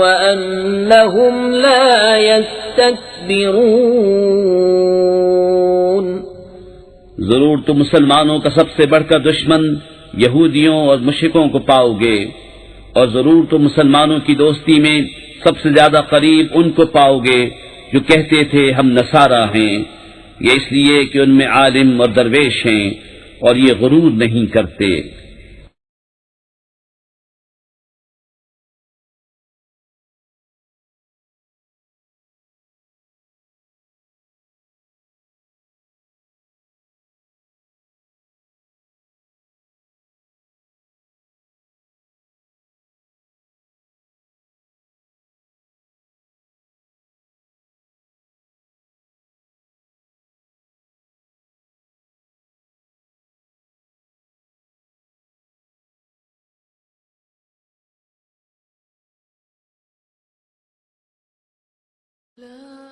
وأنهم لا يستكبرون۔ ضرور تم مسلمانوں کا سب سے بڑھ کر دشمن یہودیوں اور مشرکوں کو پاؤ گے، اور ضرور تم مسلمانوں کی دوستی میں سب سے زیادہ قریب ان کو پاؤ گے جو کہتے تھے ہم نصارہ ہیں، یہ اس لیے کہ ان میں عالم اور درویش ہیں اور یہ غرور نہیں کرتے۔ لا